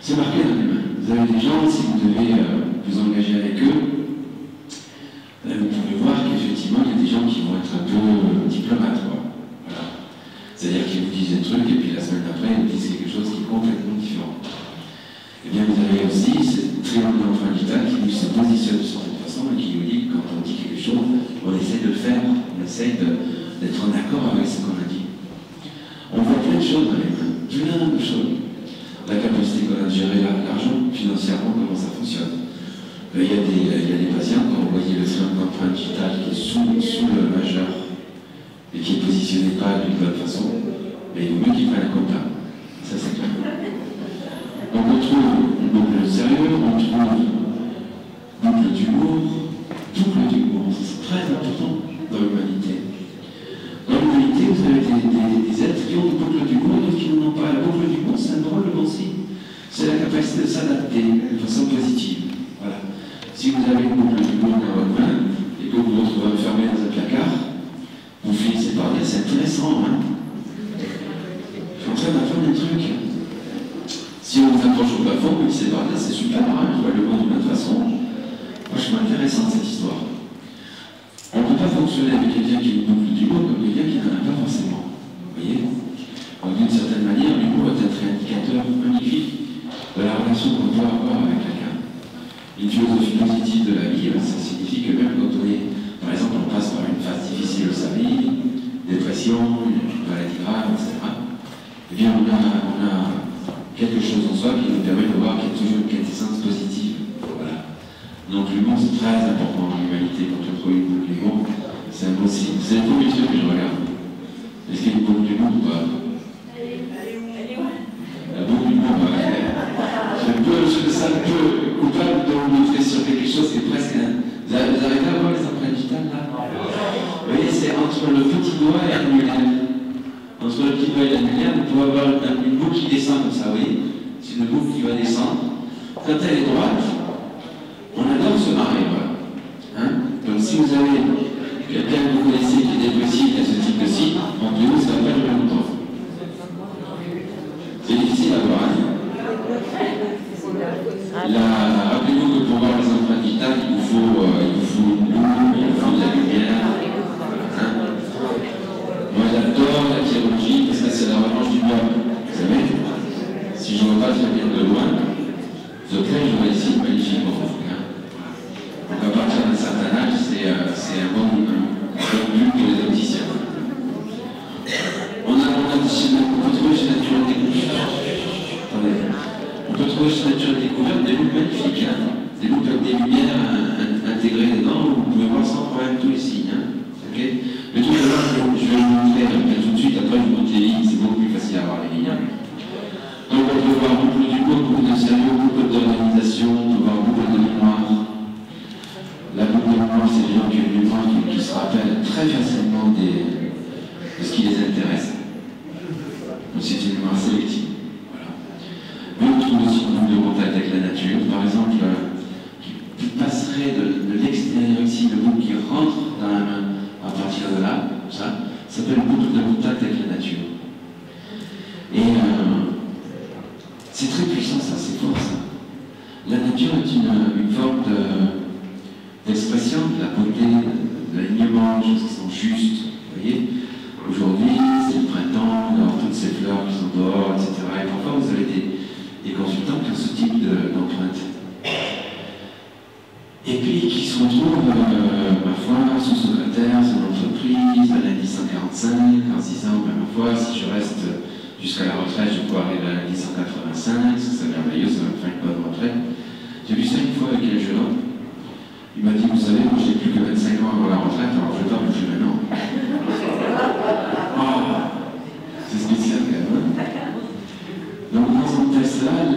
C'est marqué dans les mains. Vous avez des gens, si vous devez vous engager avec eux, vous pouvez voir qu'effectivement, il y a des gens qui vont être un peu diplomates. Voilà. C'est-à-dire qu'ils vous disent un truc et puis la semaine d'après, ils vous disent quelque chose qui est complètement différent. Eh bien, vous avez aussi ce triangle d'empreinte digitale qui se positionne de certaine façon et qui nous dit que quand on dit quelque chose, on essaie de le faire, on essaie d'être en accord avec ce qu'on a dit. On voit plein de choses dans les mains, plein de choses. La capacité qu'on a de gérer l'argent financièrement, comment ça fonctionne. Il y a des patients, quand vous voyez le triangle d'empreinte digitale qui est sous le majeur et qui est positionné pas d'une bonne façon, mais il vaut mieux qu'ils prennent un comptable. Ça c'est clair. Donc on trouve une boucle de boucle du monde, c'est très important dans l'humanité. Dans l'humanité, vous avez des êtres qui ont des boucles du monde et d'autres qui n'en ont pas. La boucle du monde, c'est un drôle de bon signe. C'est la capacité de s'adapter de façon positive. Voilà. Si vous avez une boucle du monde dans votre main et que vous vous retrouvez enfermé dans un placard, vous finissez par dire c'est intéressant, hein? Je suis en train d'apprendre des trucs. Si on vous accroche au plafond, vous finissez par dire c'est super, hein? Je vois le monde d'une autre façon. Franchement intéressant cette histoire. On ne peut pas fonctionner avec quelqu'un qui a une boucle du monde comme quelqu'un qui n'en a pas forcément. Vous voyez? Donc d'une certaine manière, l'humour est un indicateur magnifique de la relation qu'on doit avoir avec quelqu'un. Une philosophie positive de la vie, ça signifie que même quand on est, par exemple, on passe par une phase difficile de sa vie, dépression, une maladie grave, etc., eh bien on a quelque chose en soi qui nous permet de voir qu'il y a toujours une quintessence positive. Voilà. Donc l'humour c'est très important dans l'humanité. Quand on trouve une boucle d'humour, c'est un bon signe. C'est un peu que je regarde. Est-ce qu'il y a une boucle d'humour ou pas? La boucle d'humour, je me sens un peu coupable de vous montrer sur quelque chose qui est presque un... Vous arrivez à voir les empreintes digitales là? Vous voyez, c'est entre le petit doigt et l'annulaire. Entre le petit doigt et l'annulaire, vous pouvez avoir une boucle qui descend comme ça, vous voyez? C'est une boucle qui va descendre. Quand elle est droite, on adore se marrer, voilà. Hein? Donc si vous avez quelqu'un que vous connaissez qui est dépressif et ce type de signe, en plus, ça va pas durer longtemps. C'est difficile à voir, hein? Rappelez-vous que pour voir les empreintes digitales, il vous faut une loupe, il vous faut de la lumière. Hein? Moi j'adore la chirurgie parce que c'est la revanche du bois. Vous savez, si je ne vois pas très bien de loin, je crée un ici magnifique pour vous. Hein? Donc à partir d'un certain âge, c'est un bon but pour les opticiens. On peut trouver chez Nature Découverte. Attendez. On peut trouver chez Nature Découverte des loupes magnifiques, hein? Des loupes avec des lumières intégrées dedans, où vous pouvez voir sans problème tous les signes. Hein? Okay? Le truc de là, je vais vous montrer tout de suite, après je vous montre les lignes, c'est beaucoup plus facile à voir les lignes. Hein? Donc on peut voir beaucoup d'humour, beaucoup de sérieux, beaucoup d'organisation, on peut voir beaucoup de mémoire. La boucle de mémoire, c'est des gens qui ont une mémoire qui se rappellent très facilement de ce qui les intéresse. Donc c'est une mémoire sélective. Mais on trouve aussi une boucle de contact avec la nature, par exemple, qui passerait de l'extérieur ici, le boucle qui rentre dans la main à partir de là, ça s'appelle une boucle de contact avec la nature. Et c'est très puissant ça, c'est fort ça. La nature est une forme d'expression de la beauté, de l'alignement, des choses qui sont justes. Vous voyez, aujourd'hui, c'est le printemps, on a toutes ces fleurs qui sont dehors, etc. Et parfois, vous avez des consultants qui ont ce type d'empreinte. Et puis qui se retrouvent, parfois, sous-secrétaires, sur l'entreprise, à l'indice 145, en se disant, ma foi, si je reste jusqu'à la retraite, je peux arriver à l'indice 185, c'est merveilleux, ça va me faire une bonne retraite. J'ai vu ça une fois avec un jeune homme. Il m'a dit, vous savez, moi j'ai plus que 25 ans avant la retraite, alors je ne vais pas bouger maintenant. Oh, c'est spécial quand même. Donc dans ce test-là,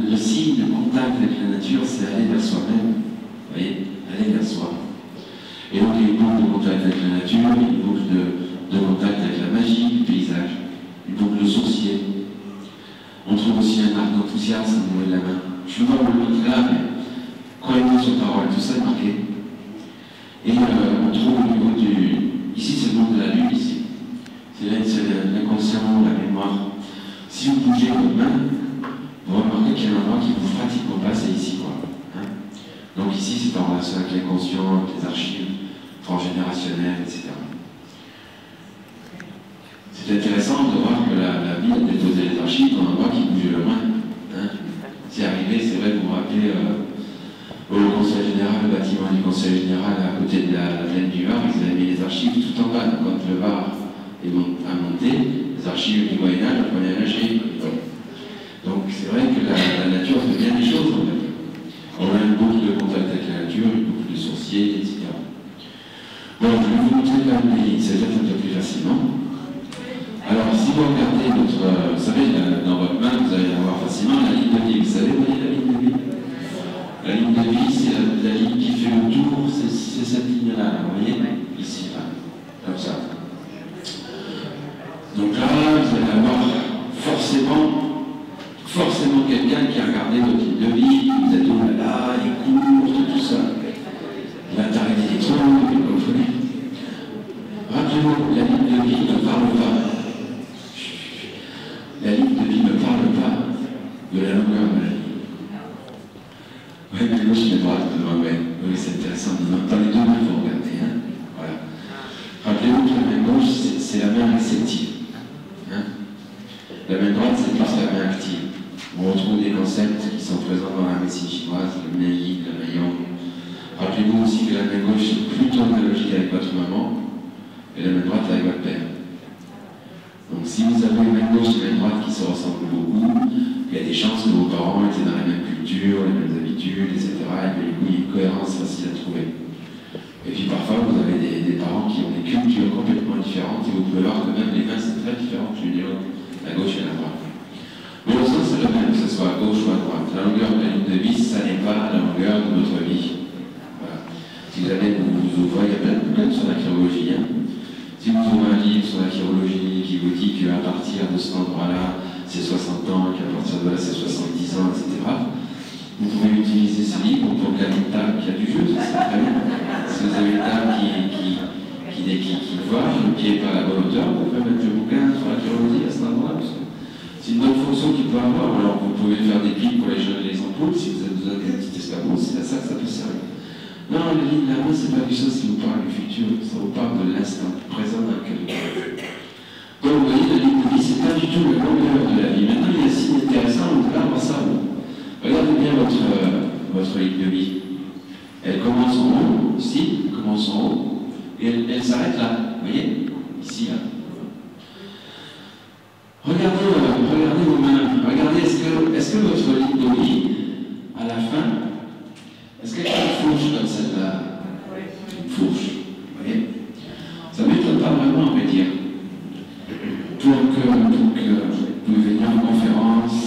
le signe de contact avec la nature, c'est aller vers soi-même. Vous voyez, aller vers soi. Et donc il y a une boucle de contact avec la nature, une boucle de contact avec la magie du paysage, une boucle de sourcier. On trouve aussi un arc d'enthousiasme au niveau de la main. Je ne vais pas vous le montrer là, mais croyez-moi sur parole, tout ça est marqué. Et on trouve au niveau du... Ici, c'est le monde de la lune, ici. C'est l'inconscient, la mémoire. Si vous bougez votre main, vous remarquez qu'il y a un endroit qui vous pratiquement pas, c'est ici, quoi. Hein? Donc ici, c'est en relation avec l'inconscient, avec les archives transgénérationnelles, etc. C'est intéressant de voir que la vie a déposé les archives dans un endroit qui bouge le moins. Hein? C'est arrivé, c'est vrai, vous vous rappelez, au Conseil Général, le bâtiment du Conseil Général à côté de la plaine du Var, ils avaient mis les archives tout en bas. Donc, quand le Var a monté, les archives du Moyen-Âge, on prenait la G. Donc c'est vrai que la nature fait bien des choses en fait. On a une boucle de contact avec la nature, une boucle de sourcier, etc. Bon, je vais vous montrer quand même les lignes, ça va un peu plus facilement. Alors si vous regardez votre, vous savez, dans votre main, vous allez avoir facilement la ligne de vie. Vous savez, vous voyez la ligne de vie? La ligne de vie, c'est la ligne qui fait le tour, c'est cette ligne-là, vous voyez, ici, là, comme ça. Donc là, vous allez avoir forcément quelqu'un qui a regardé votre ligne de vie, qui vous a dit, oh là là, elle est courte, tout ça. Il va t'arrêter des trucs, vous comprenez. Rappelez-vous, la ligne de vie ne parle pas. La ligne de vie ne parle pas de la longueur de la ligne. Oui, mais gauche, mais droite, oui, c'est intéressant. Dans les deux mains, vous regardez. Hein, voilà. Rappelez-vous que la main gauche, c'est la main réceptive. Hein. La main droite, c'est plus la main active. On retrouve des concepts qui sont présents dans la médecine chinoise, le main yin, le main yang. Rappelez-vous aussi que la main gauche est plutôt analogique avec votre maman et la main droite avec votre père. Donc si vous avez une main gauche et une main droite qui se ressemblent beaucoup, il y a des chances que vos parents étaient dans la même culture, les mêmes habitudes, etc. Et du coup, il y a une cohérence facile à trouver. Et puis parfois, vous avez des parents qui ont des cultures complètement différentes et vous pouvez voir que même les mains, c'est très différent l'une et l'autre, la gauche et la droite. Mais le sens, c'est le même, que ce soit à gauche ou à droite. La longueur de la ligne de vie, ça n'est pas la longueur de votre vie. Voilà. Si vous allez vous ouvrez, il y a plein de bouquins sur la chirurgie. Hein. Si vous ouvrez un livre sur la chirurgie qui vous dit qu'à partir de cet endroit-là, c'est 60 ans, qu'à partir de là, c'est 70 ans, etc., vous pouvez utiliser ce livre pour qu'il y ait une table qui a du jeu, ça c'est très bien. Si vous avez une table qui voit, le pied n'est pas à la bonne hauteur, vous pouvez mettre le bouquin sur la chirurgie à cet endroit-là. C'est une bonne fonction qu'il peut avoir. Alors vous pouvez faire des piles pour les jeunes et les ampoules, si vous avez besoin d'un petit escabeau, c'est à ça que ça peut servir. Non, la ligne de la main, c'est pas quelque chose qui vous parle du futur, ça vous parle de l'instant présent dans lequel vous êtes. Donc vous voyez, la ligne de vie, c'est pas du tout la longueur de la vie. Maintenant, il y a un signe intéressant, on va voir ça. Regardez bien votre ligne de vie. Elle commence en haut, ici, elle commence en haut, et elle s'arrête là. Vous voyez? Ici, là. Regardez vos mains. Regardez, est-ce que votre ligne de vie, à la fin, est-ce qu'elle a une fourche comme celle-là? Une fourche. Vous voyez? Ça ne m'étonne pas vraiment, on va dire. Pour que vous pouvez venir en conférence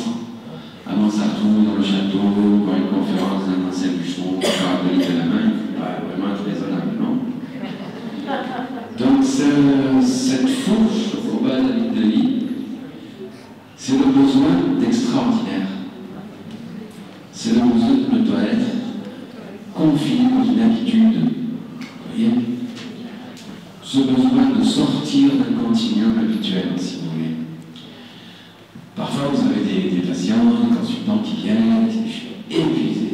à Mansartou, dans le château, voir une conférence d'un ancien bûcheron, par de la main, vraiment raisonnable, non? Donc, cette fourche au bas de la ligne de vie, c'est le besoin d'extraordinaire. C'est le besoin de ne pas être confiné dans une habitude. Vous voyez? Ce besoin de sortir d'un continuum habituel, si vous voulez. Parfois, vous avez des patients, des consultants qui viennent, je suis épuisé,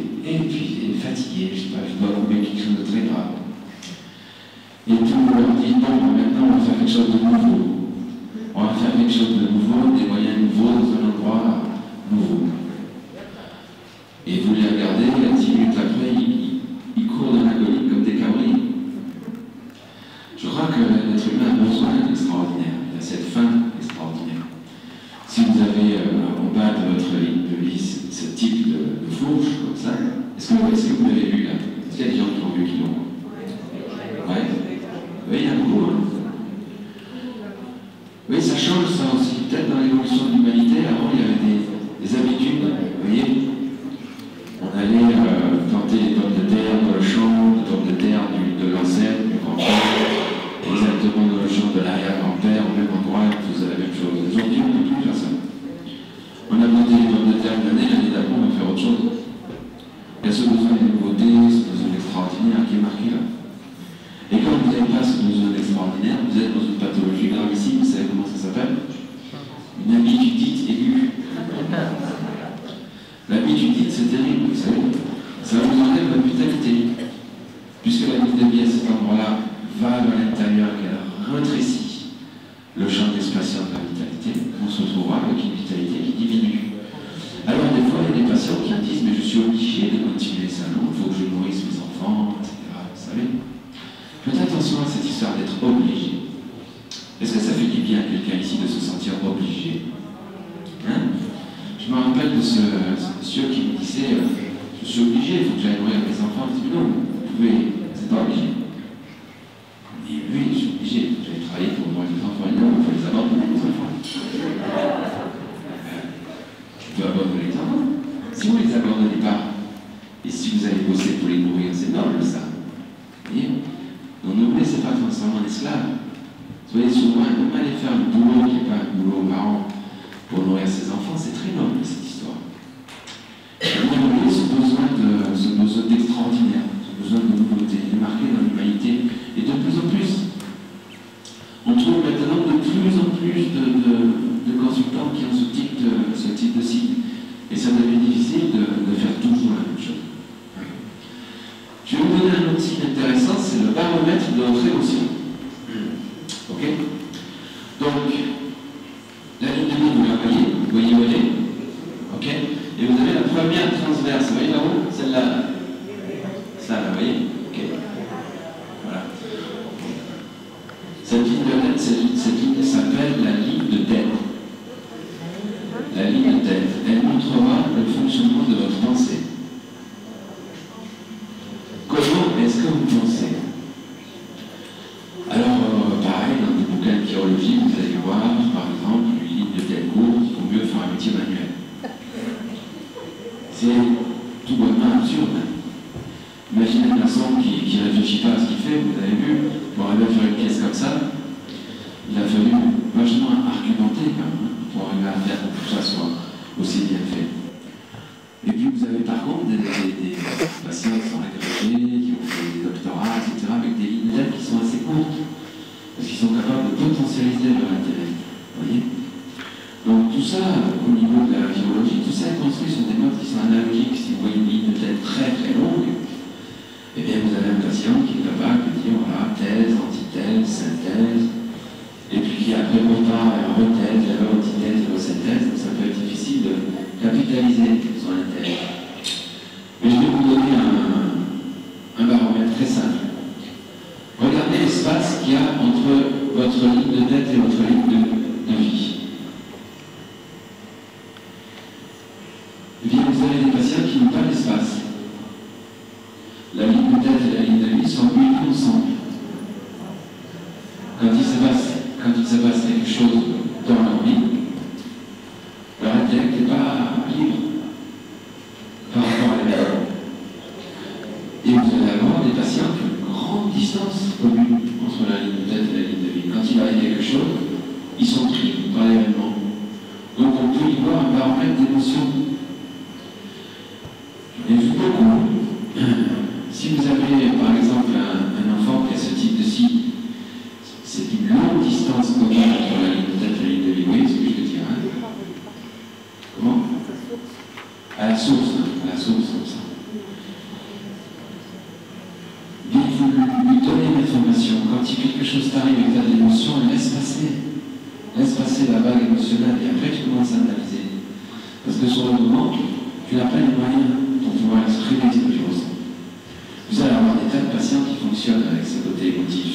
fatigué, je sais pas, je dois trouver quelque chose de très grave. Et puis vous leur dites, bon, maintenant on va faire quelque chose de nouveau. On va faire quelque chose de nouveau, des moyens nouveaux, dans un endroit nouveau. Et vous les regardez, et 10 minutes après, ils courent dans l'agonie comme des cabris. Je crois que l'être humain a besoin d'extraordinaire. Il a cette faim extraordinaire. Si vous avez au bas de votre ligne de vie ce type de fourche, comme ça, est-ce que vous l'avez vu là? Est-ce qu'il y a des gens qui l'ont vu, qui l'ont? Ouais. Oui, il y a beaucoup. Hein. Oui, ça change ça aussi. Peut-être dans l'évolution de l'humanité, avant il y avait des habitudes, vous voyez. On allait planter les pommes de terre dans le champ, les pommes de terre de l'ancêtre, du grand-père, exactement dans le champ de l'arrière-grand-père, au même endroit, on faisait la même chose. Aujourd'hui, on ne peut plus faire ça. On a planté les pommes de terre l'année d'après, on va faire autre chose. Il y a ce besoin de nouveauté, ce besoin d'extraordinaire qui est marqué là. Et quand vous n'avez pas ce besoin d'extraordinaire, vous êtes dans une pathologie grave ici, vous savez comment ça s'appelle? Une habitude aiguë. L'habitude, c'est terrible, vous savez. Ça vous enlève la vitalité. Puisque la ligne de vie à cet endroit-là va vers l'intérieur, qu'elle rétrécit le champ d'expression de la vitalité, on se retrouvera avec une vitalité qui diminue. Alors des fois, il y a des patients qui disent, mais je suis obligé de continuer ça, non, il faut que je nourrisse mes enfants, etc. Vous savez? Faites attention à cette histoire d'être obligé. Est-ce que ça fait du bien à quelqu'un ici de se sentir obligé? Hein? Je me rappelle de ce monsieur qui me disait, je suis obligé, il faut que j'aille nourrir mes enfants. Je dis, non, vous pouvez, c'est pas obligé. Il dit, oui, je suis obligé, j'allais travailler pour nourrir les enfants. Non, il faut les abandonner, les enfants. Tu peux abandonner les enfants. Si vous ne les abandonnez pas, et si vous allez bosser pour les nourrir, c'est noble ça. Vous voyez? Donc ne vous laissez pas transformer en esclave. Soyez souvent, même aller faire le boulot qui n'est pas un boulot marrant pour nourrir ses enfants, c'est très noble cette histoire. Et vous voyez ce besoin d'extraordinaire, ce besoin de nouveauté, il est marqué dans l'humanité, et de plus en plus. On trouve maintenant de plus en plus de consultants qui ont ce type de site. Et ça devient difficile de faire toujours la même chose. Je vais vous donner un autre signe intéressant, c'est le baromètre de notre émotion. Ok? Donc, la ligne de vie, vous voyez où elle est? Ok? Et vous avez la première transverse, vous voyez là-haut? Celle-là. Ça, là, vous voyez? Ok. Voilà. Cette ligne s'appelle la ligne de tête. La ligne de tête, elle montrera le fonctionnement de votre pensée. Comment est-ce que vous pensez? Alors, pareil, dans des bouquins de chirurgie, vous allez voir, par exemple, une ligne de tête courte, il vaut mieux faire un métier manuel. C'est tout bonnement absurde. Imaginez un garçon qui ne réfléchit pas à ce qu'il fait, vous avez vu, pour arriver à faire une pièce comme ça, il a fallu vachement argumenter quand même, pour arriver à faire que tout ça soit aussi bien fait. Et puis vous avez par contre des patients qui sont agrégés, qui ont fait des doctorats, etc., avec des lignes de tête qui sont assez courtes, parce qu'ils sont capables de potentialiser leur intellect. Vous voyez? Donc tout ça, au niveau de la chirurgie, tout ça est construit sur des modes qui sont analogiques. Si vous voyez une ligne de tête très très longue, eh bien vous avez un patient qui est capable de dire voilà, thèse, antithèse, synthèse, et puis qui après repart vers rethèse, vers antithèse, vers synthèse, donc ça peut être difficile de capitaliser son intérêt. Mais je vais vous donner un baromètre très simple. Regardez l'espace qu'il y a entre votre ligne de tête et votre ligne de vie. Eh bien, vous avez des patients qui n'ont pas d'espace. La ligne de tête et la ligne de vie sont unies ensemble. Quand il se passe quelque chose dans leur vie, leur intellect n'est pas libre par rapport à la vie. Et vous allez avoir des patients qui ont une grande distance commune entre la ligne de tête et la ligne de vie. Quand il arrive quelque chose, ils sont pris par l'événement. Donc on peut y voir un baromètre d'émotion. Et vu beaucoup, si vous avez par exemple un enfant qui a ce type de signe, c'est une longue distance commune entre la ligne de tête et la ligne de vie. Oui, c'est ce que je veux dire. Hein? Comment? À la source, comme ça. Mais vous lui donnez l'information. Quand quelque chose t'arrive et que tu as de l'émotion, laisse passer la vague émotionnelle et après tu commences à analyser. Parce que sur le moment, tu n'as pas les moyens pour pouvoir exprimer ce que tu ressens. Vous allez avoir des tas de patients qui fonctionnent avec ce côté émotif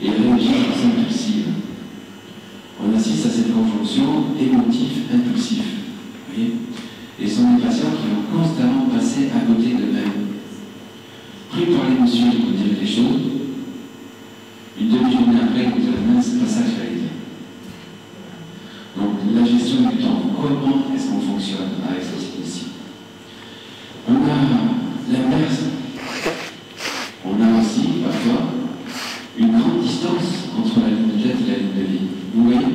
et réagissent de façon impulsive. On assiste à cette conjonction émotif-impulsif. Vous voyez? Et ce sont des patients qui vont constamment passer à côté d'eux-mêmes. Pris par l'émotion, ils vont dire des choses. Une demi-journée après, ils vont dire non, c'est pas ça que j'allais dire. Donc la gestion du temps, comment est-ce qu'on fonctionne avec ce type ici? On a l'inverse. On a aussi, parfois, une grande distance entre la ligne de tête et la ligne de vie. Vous voyez?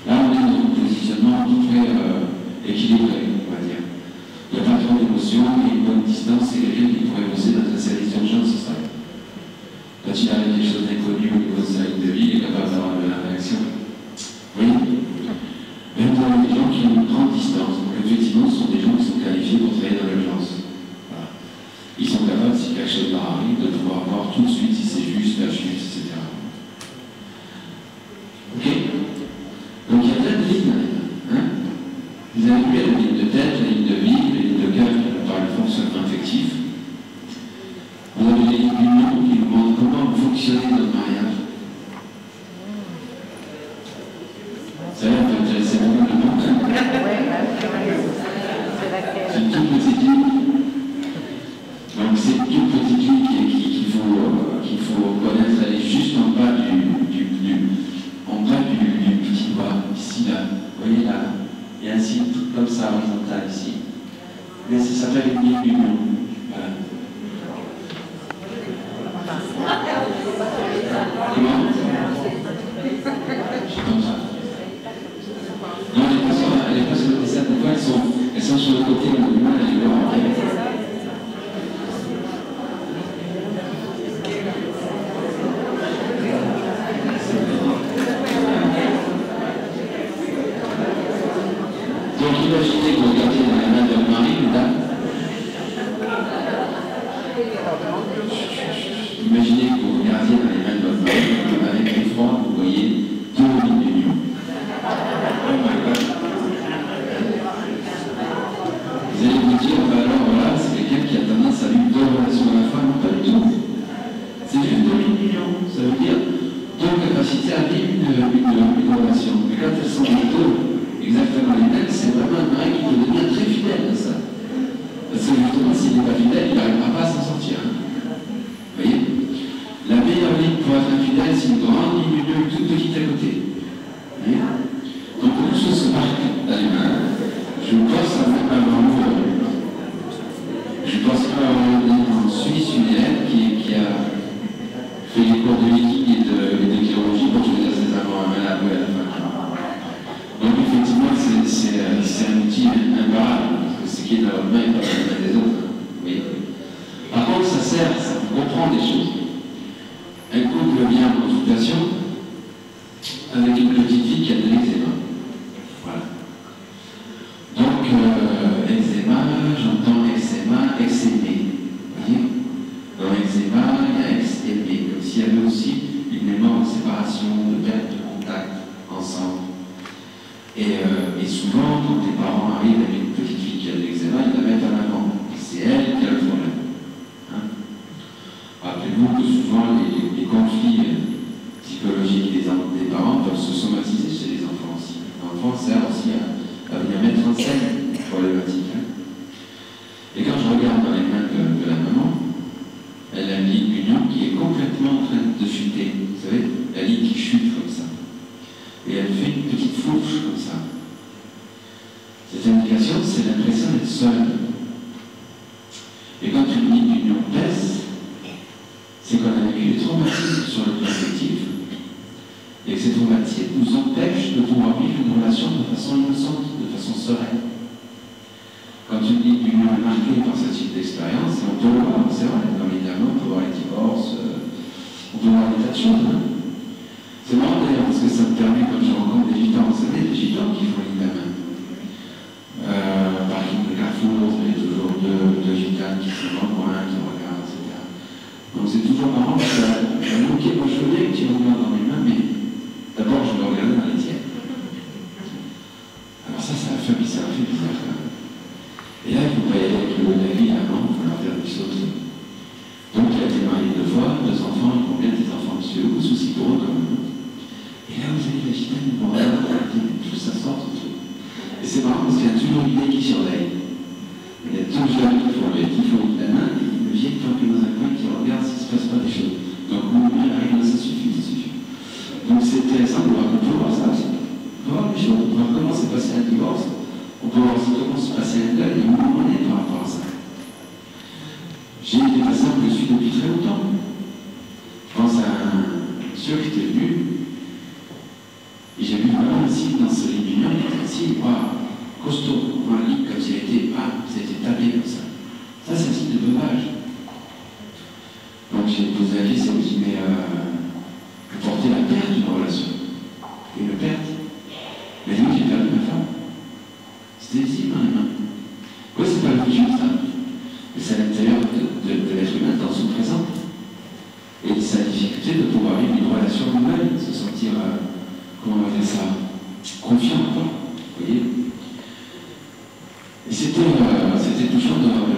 Là, on est dans un positionnement à peu près équilibré, on va dire. Il n'y a pas trop d'émotion, il y a une bonne distance, c'est quelqu'un qui pourrait bosser dans un service d'urgence, ça. Quand il arrive quelque chose d'inconnu au niveau de sa ligne de vie, il est capable d'avoir de la réaction. Vous voyez? Mais vous avez des gens qui ont une grande distance. Donc, effectivement, ce sont des gens qui sont qualifiés pour travailler dans l'urgence. Voilà. Ils sont capables, si quelque chose leur arrive, de pouvoir voir tout de suite si c'est juste, pas juste, etc. Ok? Donc il y a plein de lignes. Hein? Vous avez vu la ligne de tête, la ligne de vie, la ligne de cœur qui nous parle du fonctionnement affectif. Vous avez les lignes d'union qui nous montrent comment fonctionner dans le mariage. Ça va peut intéresser beaucoup de monde. C'est une toute petite ligne. Donc c'est une toute petite ligne qu'il faut connaître. Elle est juste en bas du petit doigt, ici là. Vous voyez là, il y a un signe comme ça horizontal ici. Mais ça s'appelle une ligne d'union. Voilà. Comment? Je pense. Non, elle n'est pas sur le dessin. Des fois, elles sont sur le côté, on a du mal à les voir. Donc imaginez que vous regardez dans les mains de votre mari, une dame. Imaginez que vous regardiez dans les mains de votre mari, avec l'effroi, vous voyez 2 lignes d'union. Vous allez vous dire, bah alors voilà, c'est quelqu'un qui a tendance à vivre 2 relations à la fois, non pas du tout. C'est juste 2 lignes d'union. Ça veut dire 2 capacités à vivre une relation. Mais quand elles sont les 2 exactement les mêmes, c'est vraiment un mari qui peut devenir très fidèle à ça. Parce que justement, s'il n'est pas fidèle, il n'arrivera pas à s'en sortir. Vous voyez? La meilleure ligne pour être infidèle, c'est une grande ligne d'union toute petite à côté. Vous voyez? Donc beaucoup de choses se marquent dans les mains. Je pense à je pense à un Suisse, une élève qui a fait les cours de viking et de chirurgie. Bon, je veux dire, c'est avoir un mal à la fin. Donc effectivement, c'est un outil imparable. Ce qui est dans votre main est pas dans la main des autres. Oui. Par contre, ça sert, ça comprend des choses. Un couple vient en consultation avec une petite fille qui a de l'eczéma. Voilà. Donc, eczéma, j'entends eczéma, eczémé. Vous voyez? Dans eczéma, il y a eczémé, comme s'il y avait aussi une mémoire de séparation, de perte de contact ensemble. Et souvent, quand les parents arrivent avec une petite fille qui a de l'eczéma, ils la mettent en avant. C'est elle qui a le problème. Hein? Rappelez-vous que souvent, les conflits psychologiques des parents peuvent se somatiser chez les enfants aussi. L'enfant sert aussi à venir mettre en scène les problématiques. Hein? Et quand je regarde dans les mains de la maman, elle a une ligne d'union qui est complètement en train de chuter. Vous savez, la ligne qui chute comme ça. Et elle fait une petite fourche comme ça. Cette indication, c'est l'impression d'être seule. Et quand une ligne d'union baisse, c'est qu'on a vécu des traumatismes sur le plan affectif, et que ces traumatismes nous empêchent de pouvoir vivre une relation de façon innocente, de façon sereine. Quand une ligne d'union est marquée par ce type d'expérience, on peut le voir, c'est vrai, dans l'évidemment, on peut voir les divorces, on peut voir des tas de choses. Hein. C'est marrant d'ailleurs, parce que ça me permet, quand je rencontre des gitans, vous savez, des gitans qui font une main. Par exemple, le Carrefour, vous avez toujours deux gitanes qui sont dans le coin, qui regardent, etc. Donc c'est toujours marrant, parce que, ok, moi je veux bien que tu regardes dans mes mains, mais d'abord je veux regarder dans les tiennes. Alors ça m'a fait bizarre quand même. Et là, il faut pas y aller avec la vie avant, il faut leur faire des choses. Donc il a été marié 2 fois, 2 enfants, ils ont bien des enfants, monsieur, ou soucis pour eux quand même. Et là, vous avez la gitane, bon, tout ça sort, tout truc. Et c'est marrant parce qu'il y a toujours une idée qui surveille. Il y a toujours qui font la main, et une vieille planquée dans un coin qui regarde s'il ne se passe pas des choses. Donc, on arrive, ça suffit, ça suffit. Donc, c'est intéressant de voir, on peut voir ça aussi. On peut voir les choses, on peut voir comment s'est passé un divorce, on peut voir aussi comment s'est passé un deuil, et où on est par rapport à ça. J'ai des patients que je suis depuis très longtemps. Je pense à un monsieur qui était venu. Et j'ai vu vraiment aussi dans ce lit d'union, il était assis, costaud, un lit comme s'il était, ça a été tablé comme ça. Ça, c'est un signe de veuvage. Donc j'ai posé la question, j'ai dit, mais vous portez la perte d'une relation. Et une perte. Mais lui, j'ai perdu ma femme. C'était visible dans les mains. Oui, c'est pas le futur, ça. Mais c'est à l'intérieur de l'être humain, dans son présent. Et sa difficulté de pouvoir vivre une relation nouvelle, se sentir. Comment on va dire ça, confiant, quoi, vous voyez. Et c'était touchant de voir le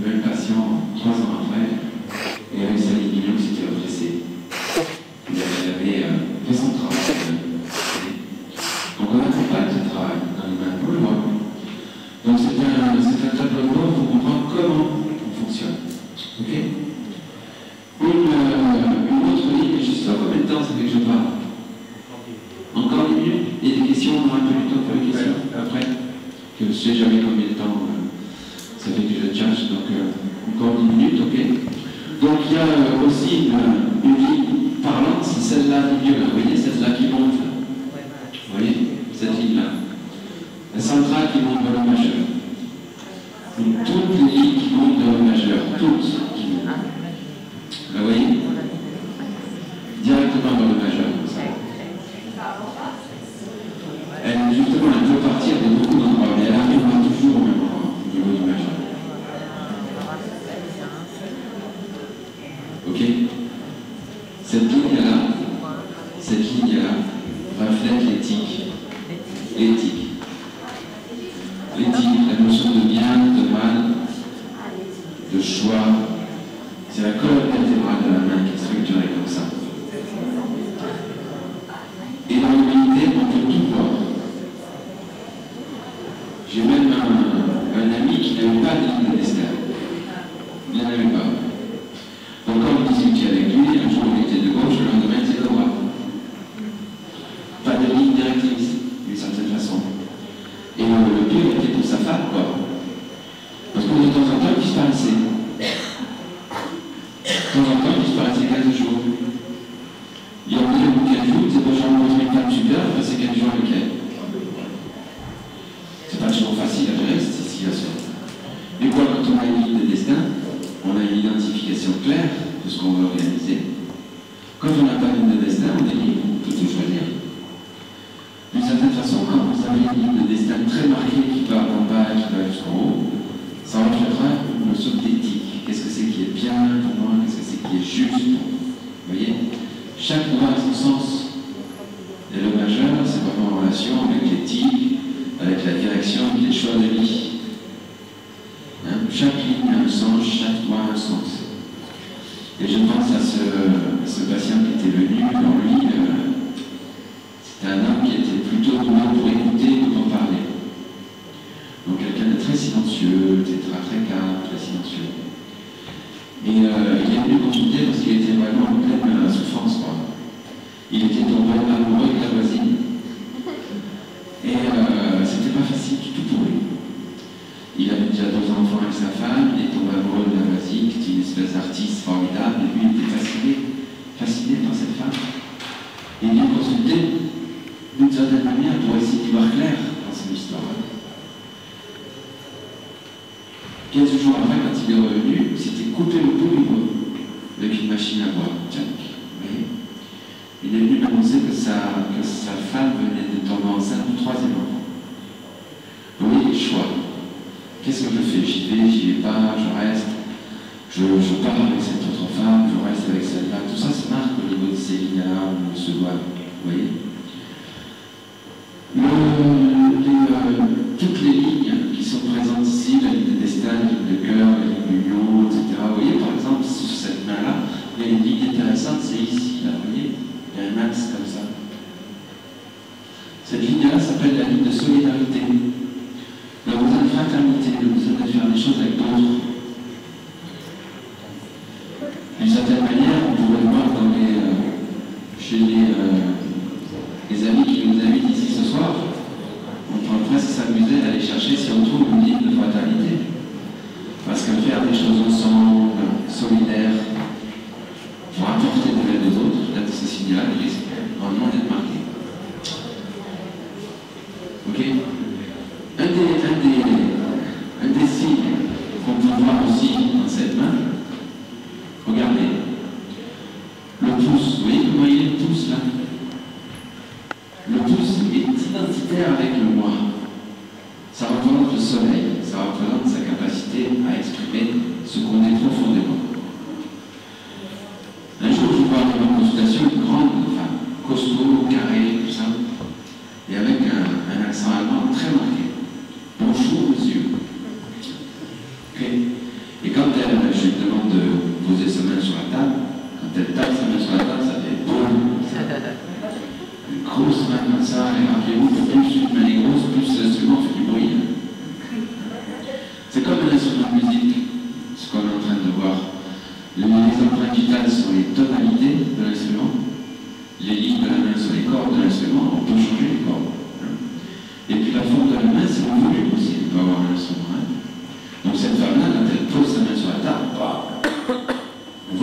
même patient 3 ans après, et avec sa ligne d'union qui s'était redressée. Il avait fait son travail. Donc on accompagne ce travail dans les mains, on le voit. Donc c'est un tableau de bord pour comprendre comment on fonctionne. Ok. Une autre ligne, je ne sais pas combien de temps ça fait que je parle. Encore 10 minutes. Il y a des questions, on aura un peu du temps pour les questions après. Que je ne sais jamais combien de temps ça fait que je cherche, donc encore 10 minutes, ok. Donc il y a aussi une ligne parlante, c'est celle-là du milieu, vous voyez, celle-là qui monte. Vous voyez, cette ligne-là. La centrale qui monte vers le majeur. Donc toutes les lignes qui montent vers le majeur, toutes qui montent. Vous voyez? Directement vers le majeur, comme ça. Elle, justement, elle peut partir de beaucoup d'endroits, mais elle arrivera toujours au même endroit, au niveau du majeur. Ok? Cette ligne-là reflète l'éthique. L'éthique. L'éthique, la notion de bien, de mal, de choix. C'est la colonne vertébrale de la main qui est structurée comme ça. Et dans l'humanité, on peut tout voir. J'ai même un ami qui n'avait pas de ligne de destin. Il n'en avait pas. Donc quand on discutait avec lui, un jour il était de gauche, le lendemain il était de droite. Pas de ligne directrice, d'une certaine façon. Et le pire était pour sa femme, quoi. Parce que de temps en temps, il disparaissait. De temps en temps, il disparaissait 15 jours. Il y a au bout de 15 jours, il disait, bon, j'ai rencontré une femme super, j'ai passé 15 jours avec elle. C'est pas toujours facile à gérer cette situation. Mais quoi, quand on a une ligne de destin, on a une identification claire de ce qu'on veut réaliser. Quand on n'a pas une ligne de destin, on est libre, on peut tout choisir. D'une certaine façon, quand vous avez une ligne de destin très marquée qui part en bas et qui va jusqu'en haut, ça reflètera une notion d'éthique. Qu'est-ce que c'est qui est bien pour moi? Qu'est-ce que c'est qui est juste pour moi? Vous voyez? Chaque droit a son sens. Et le majeur, c'est vraiment en relation avec l'éthique, avec la direction, avec les choix de vie. Hein? Chaque ligne a un sens, chaque droit a un sens. Et je pense à ce patient qui était venu, dans lui, c'était un homme qui était plutôt doué pour écouter que pour parler. Donc quelqu'un de très silencieux, très calme, très silencieux. Et il est venu consulter parce qu'il était vraiment en pleine souffrance, quoi. Il était tombé amoureux de la voisine. Et c'était pas facile du tout pour lui. Il avait déjà 2 enfants avec sa femme, il est tombé amoureux de la voisine, qui est une espèce d'artiste formidable, et lui il était fasciné par cette femme. Et il est consulté d'une certaine manière pour essayer d'y voir clair dans son histoire. 15 jours après, quand il est revenu, il s'était coupé le bout du doigt avec une machine à boire. Tiens, il est venu m'annoncer que sa femme venait de tomber enceinte du 3e enfant. Vous voyez les choix. Qu'est-ce que je fais? J'y vais pas, je reste, je pars avec cette autre femme, je reste avec celle-là. Tout ça se marque au niveau de ces lignes-là, on se doit. Vous voyez? Toutes les lignes qui sont présentes ici, la ligne de destin, la ligne de cœur, la ligne d'union, etc. Vous voyez, par exemple, sur cette main-là, il y a une ligne intéressante, c'est ici, là, vous voyez? Il y a un axe comme ça. Cette ligne-là s'appelle la ligne de solidarité. Le besoin de fraternité, le besoin de faire des choses avec d'autres. D'une certaine manière, on pourrait le voir chez les amis qui nous invitent ici ce soir. On pourrait presque s'amuser d'aller chercher si on trouve une ligne de fraternité. Parce que faire des choses ensemble, solidaires, pour apporter de l'aide aux autres, peut-être ce signal risque vraiment d'être marqué. Ok? Un des signes qu'on peut voir aussi dans cette main, regardez, le pouce, vous voyez comment il est le pouce là? Le pouce est identitaire avec le moi. Ça représente le soleil, ça représente sa capacité à exprimer ce qu'on est profondément. Un jour, je vois dans ma consultation une grande femme, costaud, carré, tout ça, et avec un accent allemand très marqué. Bonjour, monsieur. Okay. Et quand je lui demande de poser sa main sur la table, quand elle tape sa main sur la table, ça fait boum. Une grosse main comme ça, et rappelez-vous que plus une main est grosse, plus l'instrument fait du bruit. C'est comme un instrument de musique, ce qu'on est en train de voir. Les empreintes digitales sont les tonalités de l'instrument, les lignes de la main sont les cordes de l'instrument, on peut changer les cordes. Et puis la forme de la main, c'est le volume aussi, on peut avoir un instrument. Donc cette femme-là, quand elle pose sa main sur la table, bah, vous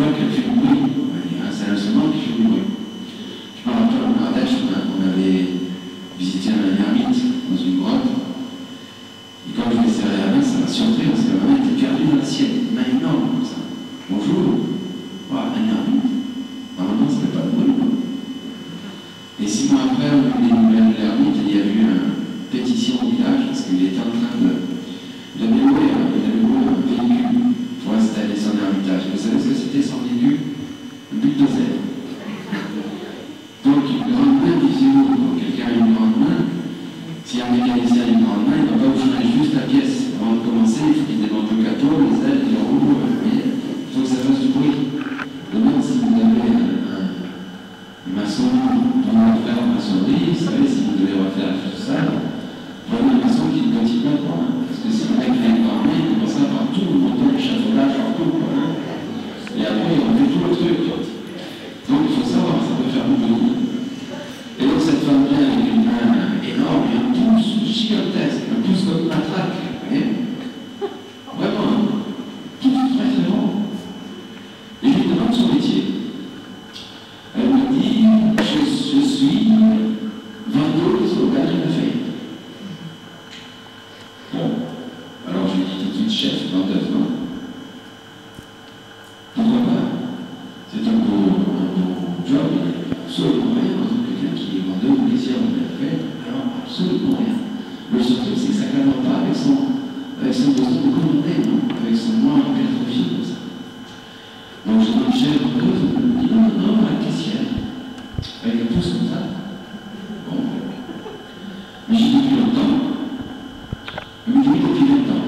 m'a surpris parce que ma main était perdue dans l'assiette, une main énorme comme ça. Bonjour. Voilà, un an. Normalement, ce n'est pas drôle. Et 6 mois après, on a eu des nouvelles de l'ermite, il y a eu une pétition au village parce qu'il était en train de. Il avait loué un véhicule pour installer son ermitage. Vous savez ce que c'était son véhicule? Un bulldozer. Donc, une grande main visio, quand quelqu'un a une grande main, si un mécanicien a une grande main, il ne va pas vous changer juste la pièce. Avant de commencer, il faut qu'il démonte le capot, les ailes, les roues, il faut que ça fasse du bruit. Demain, si vous avez un maçon dont on va faire en maçonnerie, vous savez, si vous devez refaire tout ça, prenez un maçon qui ne petit pas, parce que si le mec vient par main, il commence à partout, il monte l'échafaudage partout, et après, il refait tout le truc. Donc, il faut savoir, ça peut faire beaucoup de bruit. Et donc, cette femme vient avec une main énorme et un pouce gigantesque, un pouce comme une matraque, vous voyez? Vraiment, tout très très bon. Et je lui demande son métier. Elle me dit, je suis vendeuse au Galerie Lafayette. Bon, alors je lui dis tout de suite, chef, vendeuse, non? Pourquoi pas? C'est un beau job, il n'y a absolument rien dans quelqu'un qui est vendeur ou caissière au Galerie Lafayette. Alors, absolument rien. Le seul truc, c'est que ça ne cadre pas avec son besoin de commander, non? Avec son moi en pétrochimie, comme ça. Donc je demande chef vendeuse, elle me dit non, la caissière. Avec un pouce comme ça. Bon. Mais j'ai dit depuis longtemps. Elle me dit oui, depuis 20 ans.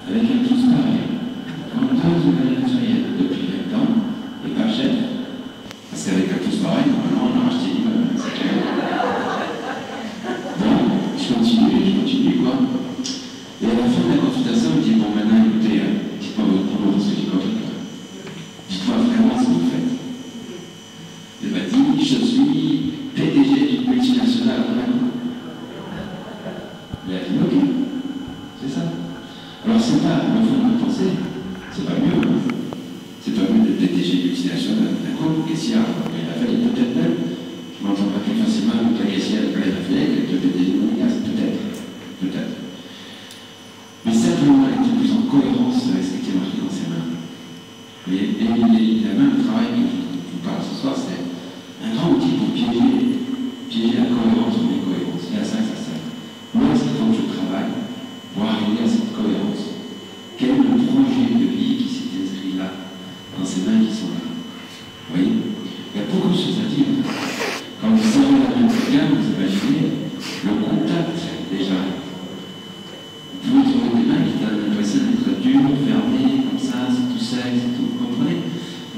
Avec un pouce pareil. Vendeuse de Galerie Lafayette depuis 20 ans. Et pas chef. Parce qu'avec un pouce pareil, normalement, on a acheté l'immeuble. C'est clair. Bon, je continue, quoi. Et à la fin de la consultation, elle me dit bon, maintenant, écoutez, dites-moi votre boulot, parce que j'ai compris. Dites-moi vraiment ce que vous faites. Elle m'a dit, je suis PDG d'une multinationale en Allemagne. Elle a dit, ok, c'est ça. Alors, c'est pas le fond de ma pensée, c'est pas mieux. Hein. C'est pas mieux d'être PDG multinationale. D'accord, caissière, il a fallu peut-être même, je m'entends pas plus facilement avec la caissière de la Lafayette avec le PDG de Monégas, peut-être. Mais simplement, elle était plus en cohérence avec ce qui était marqué dans ses mains. Et la main, le travail que je vous parle ce soir, c'est un grand outil pour piéger la cohérence ou l'incohérence. Et à ça, ça sert. Moi, est-ce qu'il faut que je travaille pour arriver à cette cohérence? Quel est le projet de vie qui s'est inscrit là, dans ces mains qui sont là? Vous voyez? Il y a beaucoup de choses à dire. Quand vous servez la main de quelqu'un, vous imaginez le contact déjà. Vous pouvez trouver des mains qui donnent l'impression d'être dures, fermées, comme ça, c'est tout sec, c'est tout. Vous comprenez?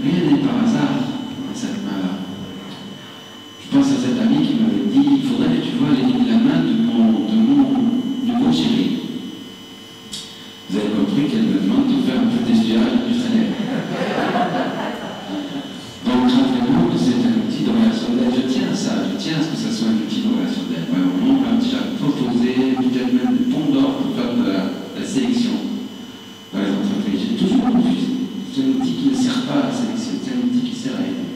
Rien n'est par hasard dans cette main-là. Je pense à cet ami qui m'avait dit il faudrait que tu vois la main de mon chéri. Vous avez compris qu'elle me demande de faire un peu d'estirage du salaire. Donc, rappelez-vous que c'est un outil relationnel. Je tiens à ça, je tiens à ce que ça soit un outil relationnel. On m'a déjà proposé peut-être même des ponts d'or pour faire de la sélection dans les entreprises. J'ai toujours refusé. C'est un outil qui ne sert pas à la sélection, c'est un outil qui sert à aider.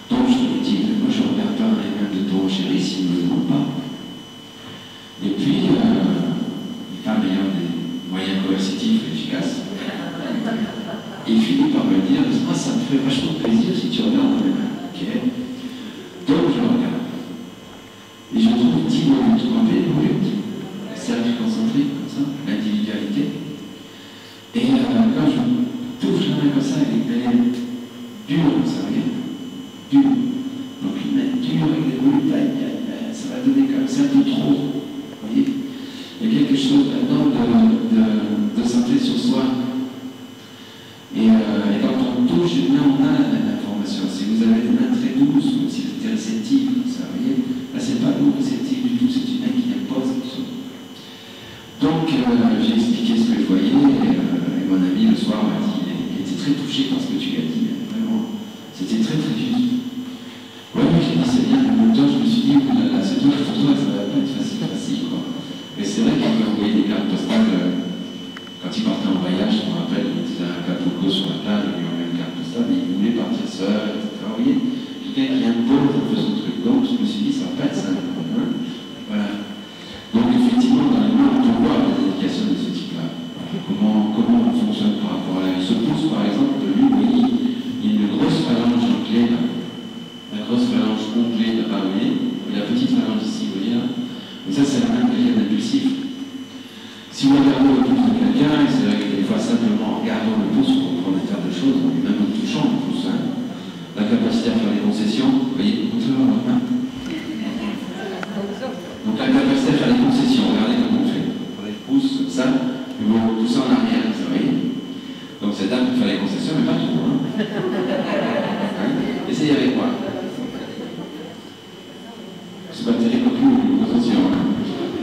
Donc je me dis, moi je ne regarde pas les mains de ton chéri s'il ne me demande pas. Et puis, il parle d'ailleurs des moyens coercitifs efficaces. Et il finit par me dire, moi ça me fait vachement plaisir si tu regardes dans les mains. Ok. Donc je regarde. Et je trouve 10 volutes, vous rappelez les volutes? Le cercle concentrique, comme ça, l'individualité. Et quand je touche la main comme ça, elle est dure, comme ça, vous voyez? Dure. Donc une main dure avec des volutes, ça va donner comme ça un peu trop. Vous voyez? Il y a quelque chose là-dedans de centrer sur soi. Et quand on touche, là on a l'information. Si vous avez des mains très douces, ou si vous êtes réceptif, ça, vous voyez, là c'est pas nous réceptif du tout, c'est une main qui impose quelque chose. Donc j'ai expliqué ce que je voyais, et mon ami le soir m'a dit, il était très touché par ce que tu lui as dit, vraiment. C'était très très juste. Ouais, j'ai dit c'est bien, mais en même temps je me suis dit, là, c'est toi, pour toi, ça va pas être facile, quoi. Et c'est vrai qu'il m'a envoyé des cartes postales. Quand il partait en voyage, je me rappelle, il était à Acapulco sur la plage, il lui envoyait une carte postale, mais il voulait partir seul, etc. Vous voyez, quelqu'un qui impose un peu son truc. Donc je me suis dit, ça va pas être simple. Hein, voilà. Donc effectivement, dans les mains, on peut voir ça par rapport à ce pouce, par exemple, lui, vous voyez, il y a une grosse phalange en clé, là. La grosse phalange onglée là-bas, vous voyez, et la petite phalange ici, vous voyez là. Et ça, c'est la même quelqu'un d'impulsif. Si vous regardez le pouce de quelqu'un, c'est vrai que des fois, simplement en regardant le pouce, on comprend des tas de choses, même en touchant le pouce, hein. La capacité à faire des concessions, vous voyez, on peut voir, hein. Donc la capacité à faire des concessions, regardez comment on fait. On pousse comme ça, et vous repoussez en arrière, vous voyez. Donc cette dame peut faire les concessions, mais pas trop, hein. Essayez avec moi. C'est pas terrible non plus, attention, hein.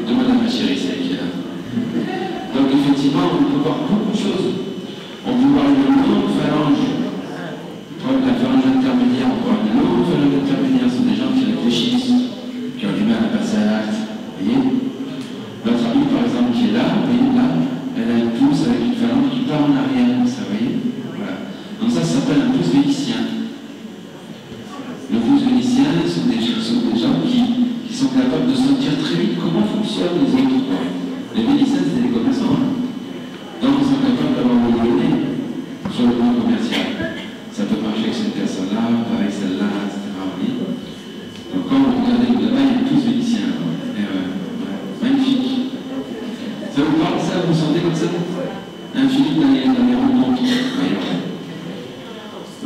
Demande à ma chérie, c'est elle qui est là. Donc effectivement, on peut voir beaucoup de choses. On peut voir une longue phalange. La phalange intermédiaire, on peut voir une longue phalange intermédiaire, ce sont des gens qui réfléchissent, qui ont du mal à passer à l'acte. Vous voyez? Notre amie, par exemple, qui est là, vous voyez, là, elle a une pouce avec une phalange qui part en arrière, ça, vous voyez? Voilà. Donc ça s'appelle un pouce vénitien. Le pouce vénitien, ce sont des gens qui sont capables de sentir très vite comment fonctionnent les autres. Les vénitiens, c'était des commerçants. Hein. Donc ils sont capables d'avoir le donné sur le plan commercial. Ça peut marcher avec cette personne-là, pas avec celle-là, etc. Donc quand vous regardez là-bas, il y a tous vénitiens. Magnifique. Ça vous parle ça? Vous sentez comme ça? Un Philippe dans les rencontres.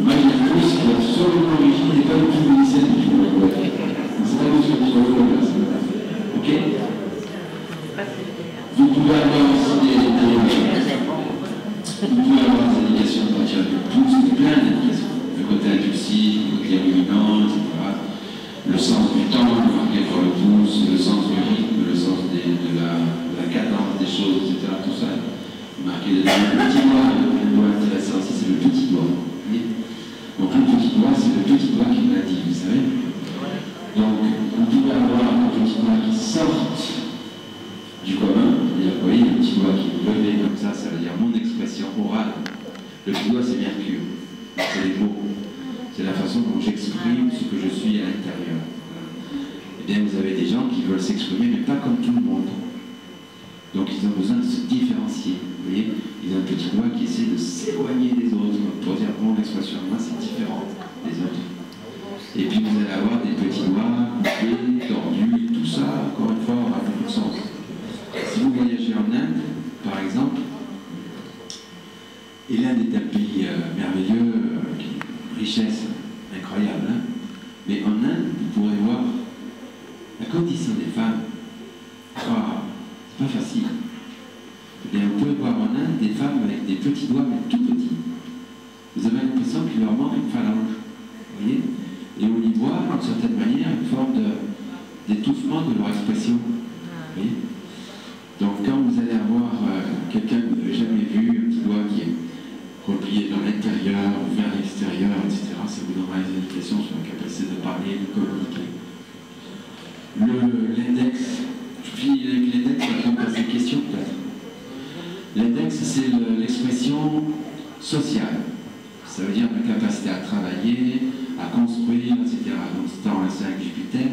Moi, je dis tous que sur l'origine n'est pas du tout vénitien du tout. C'est pas du tout sur le ok? Vous pouvez avoir aussi des indications de partir du pouce, plein d'indications. Le côté impulsif, le côté ruminant, etc. Le sens du temps marqué par le pouce, le sens du rythme, le sens de la cadence des choses, etc. Tout ça marqué de le petit doigt, un doigt intéressant aussi, c'est le petit doigt. Donc le petit doigt, c'est le petit doigt qui l'a dit, vous savez. Donc vous pouvez avoir un petit doigt qui sorte du commun, c'est-à-dire que vous voyez, le petit doigt qui est levé comme ça veut dire mon expression orale. Le petit doigt, c'est Mercure, c'est les mots, c'est la façon dont j'exprime ce que je suis à l'intérieur. Eh bien, vous avez des gens qui veulent s'exprimer, mais pas comme tout le monde. Donc, ils ont besoin de se différencier. Vous voyez, ils ont un petit doigt qui essaie de s'éloigner des autres pour dire, bon, l'expression de moi, c'est différent des autres. Et puis, vous allez avoir des petits doigts coupés, tordus, tout ça, encore une fois, aura beaucoup de sens. Si vous voyagez en Inde, par exemple, et l'Inde est un pays merveilleux, richesse incroyable, hein, mais en Inde, vous pourrez voir la condition des femmes. Oh, c'est pas facile. Eh bien, vous pouvez voir en Inde des femmes avec des petits doigts, mais tout petits. Vous avez l'impression qu'il leur manque une phalange. Vous voyez? Et on y voit, d'une certaine manière, une forme d'étouffement de leur expression. Vous voyez? Donc quand vous allez avoir quelqu'un que vous n'avez jamais vu, un petit doigt qui est replié dans l'intérieur, vers l'extérieur, etc., ça vous donnera des indications sur la capacité de parler, de communiquer. L'index, je finis avec l'index, par exemple, à ces questions peut-être. L'index, c'est l'expression sociale. Ça veut dire la capacité à travailler, à construire, etc. Donc c'est en relation avec Jupiter.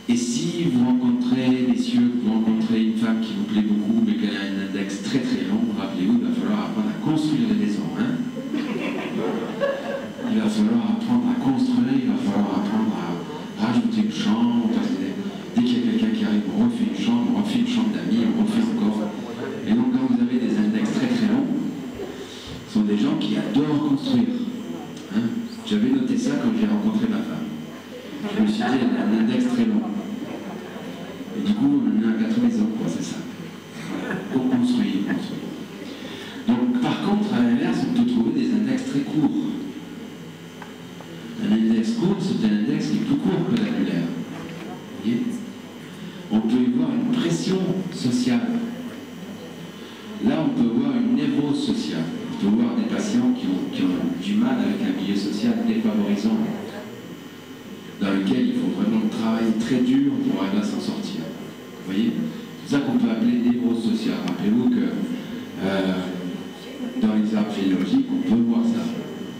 Et si vous rencontrez, messieurs, vous rencontrez une femme qui vous plaît beaucoup, mais qu'elle a un index très très long, rappelez-vous, il va falloir apprendre à construire les maisons. Hein, il va falloir apprendre à construire, il va falloir apprendre à rajouter une chambre, parce que dès qu'il y a quelqu'un qui arrive, on refait une chambre d'amis, on refait encore. Et donc quand vous avez des index très très longs, ce sont des gens qui adorent construire. Hein, j'avais noté ça quand j'ai rencontré ma femme. Je me suis dit, elle a un index très long. Et du coup, on en a à 4 maisons, quoi, c'est ça. Voilà. On construit. Donc, par contre, à l'inverse, on peut trouver des index très courts. Un index court, c'est un index qui est plus court que l'annulaire. Vous voyez? On peut y voir une pression sociale. Là, on peut voir une névrose sociale. On peut voir des patients qui ont du mal avec un milieu social défavorisant, dans lequel il faut vraiment travailler très dur pour arriver à s'en sortir. Vous voyez? C'est ça qu'on peut appeler névrose sociale. Rappelez-vous que dans les arbres généalogiques, on peut voir ça.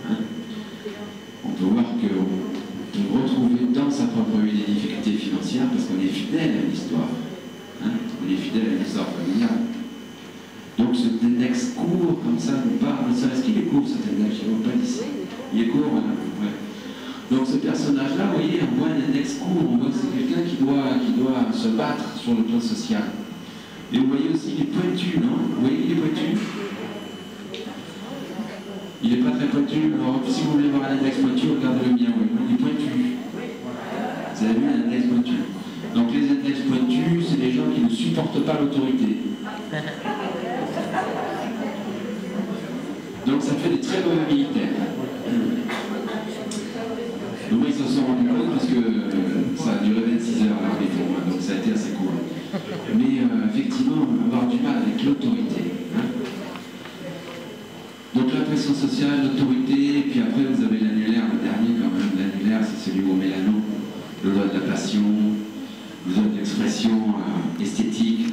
Hein, on peut voir qu'on peut retrouver dans sa propre vie des difficultés financières parce qu'on est fidèle à l'histoire. Hein, on est fidèle à l'histoire familiale. Donc ce cet index court, comme ça, nous parle. Est-ce qu'il est court cet index? Je ne vois pas d'ici. Il est court, voilà. Ouais. Donc ce personnage-là, vous voyez, on voit un index court, on voit que c'est quelqu'un qui doit se battre sur le plan social. Et vous voyez aussi, il est pointu, non? Vous voyez, il est pointu. Il n'est pas très pointu. Alors, si vous voulez voir un index pointu, regardez le mien, oui. Il est pointu. Vous avez vu un index pointu. Donc les index pointus, c'est des gens qui ne supportent pas l'autorité. Donc ça fait des très mauvais militaires. Donc ils s'en sont rendus compte parce que ça a duré 26 heures là, donc ça a été assez court. Mais effectivement, avoir du mal avec l'autorité. Hein. Donc la pression sociale, l'autorité, et puis après vous avez l'annulaire, le dernier quand même. L'annulaire, c'est celui où on met l'anneau, le loi de la passion, le loi de l'expression esthétique.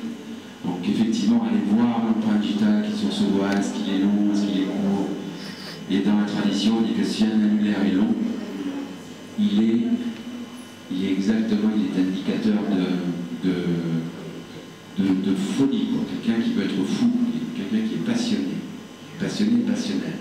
Donc effectivement, allez voir l'empreinte digitale qui sur ce voile, est-ce qu'il est long, est-ce qu'il est court. Et dans la tradition, on dit que si un annulaire est long, il est exactement, il est indicateur de folie, quelqu'un qui peut être fou, quelqu'un qui est passionné, passionné, passionnel.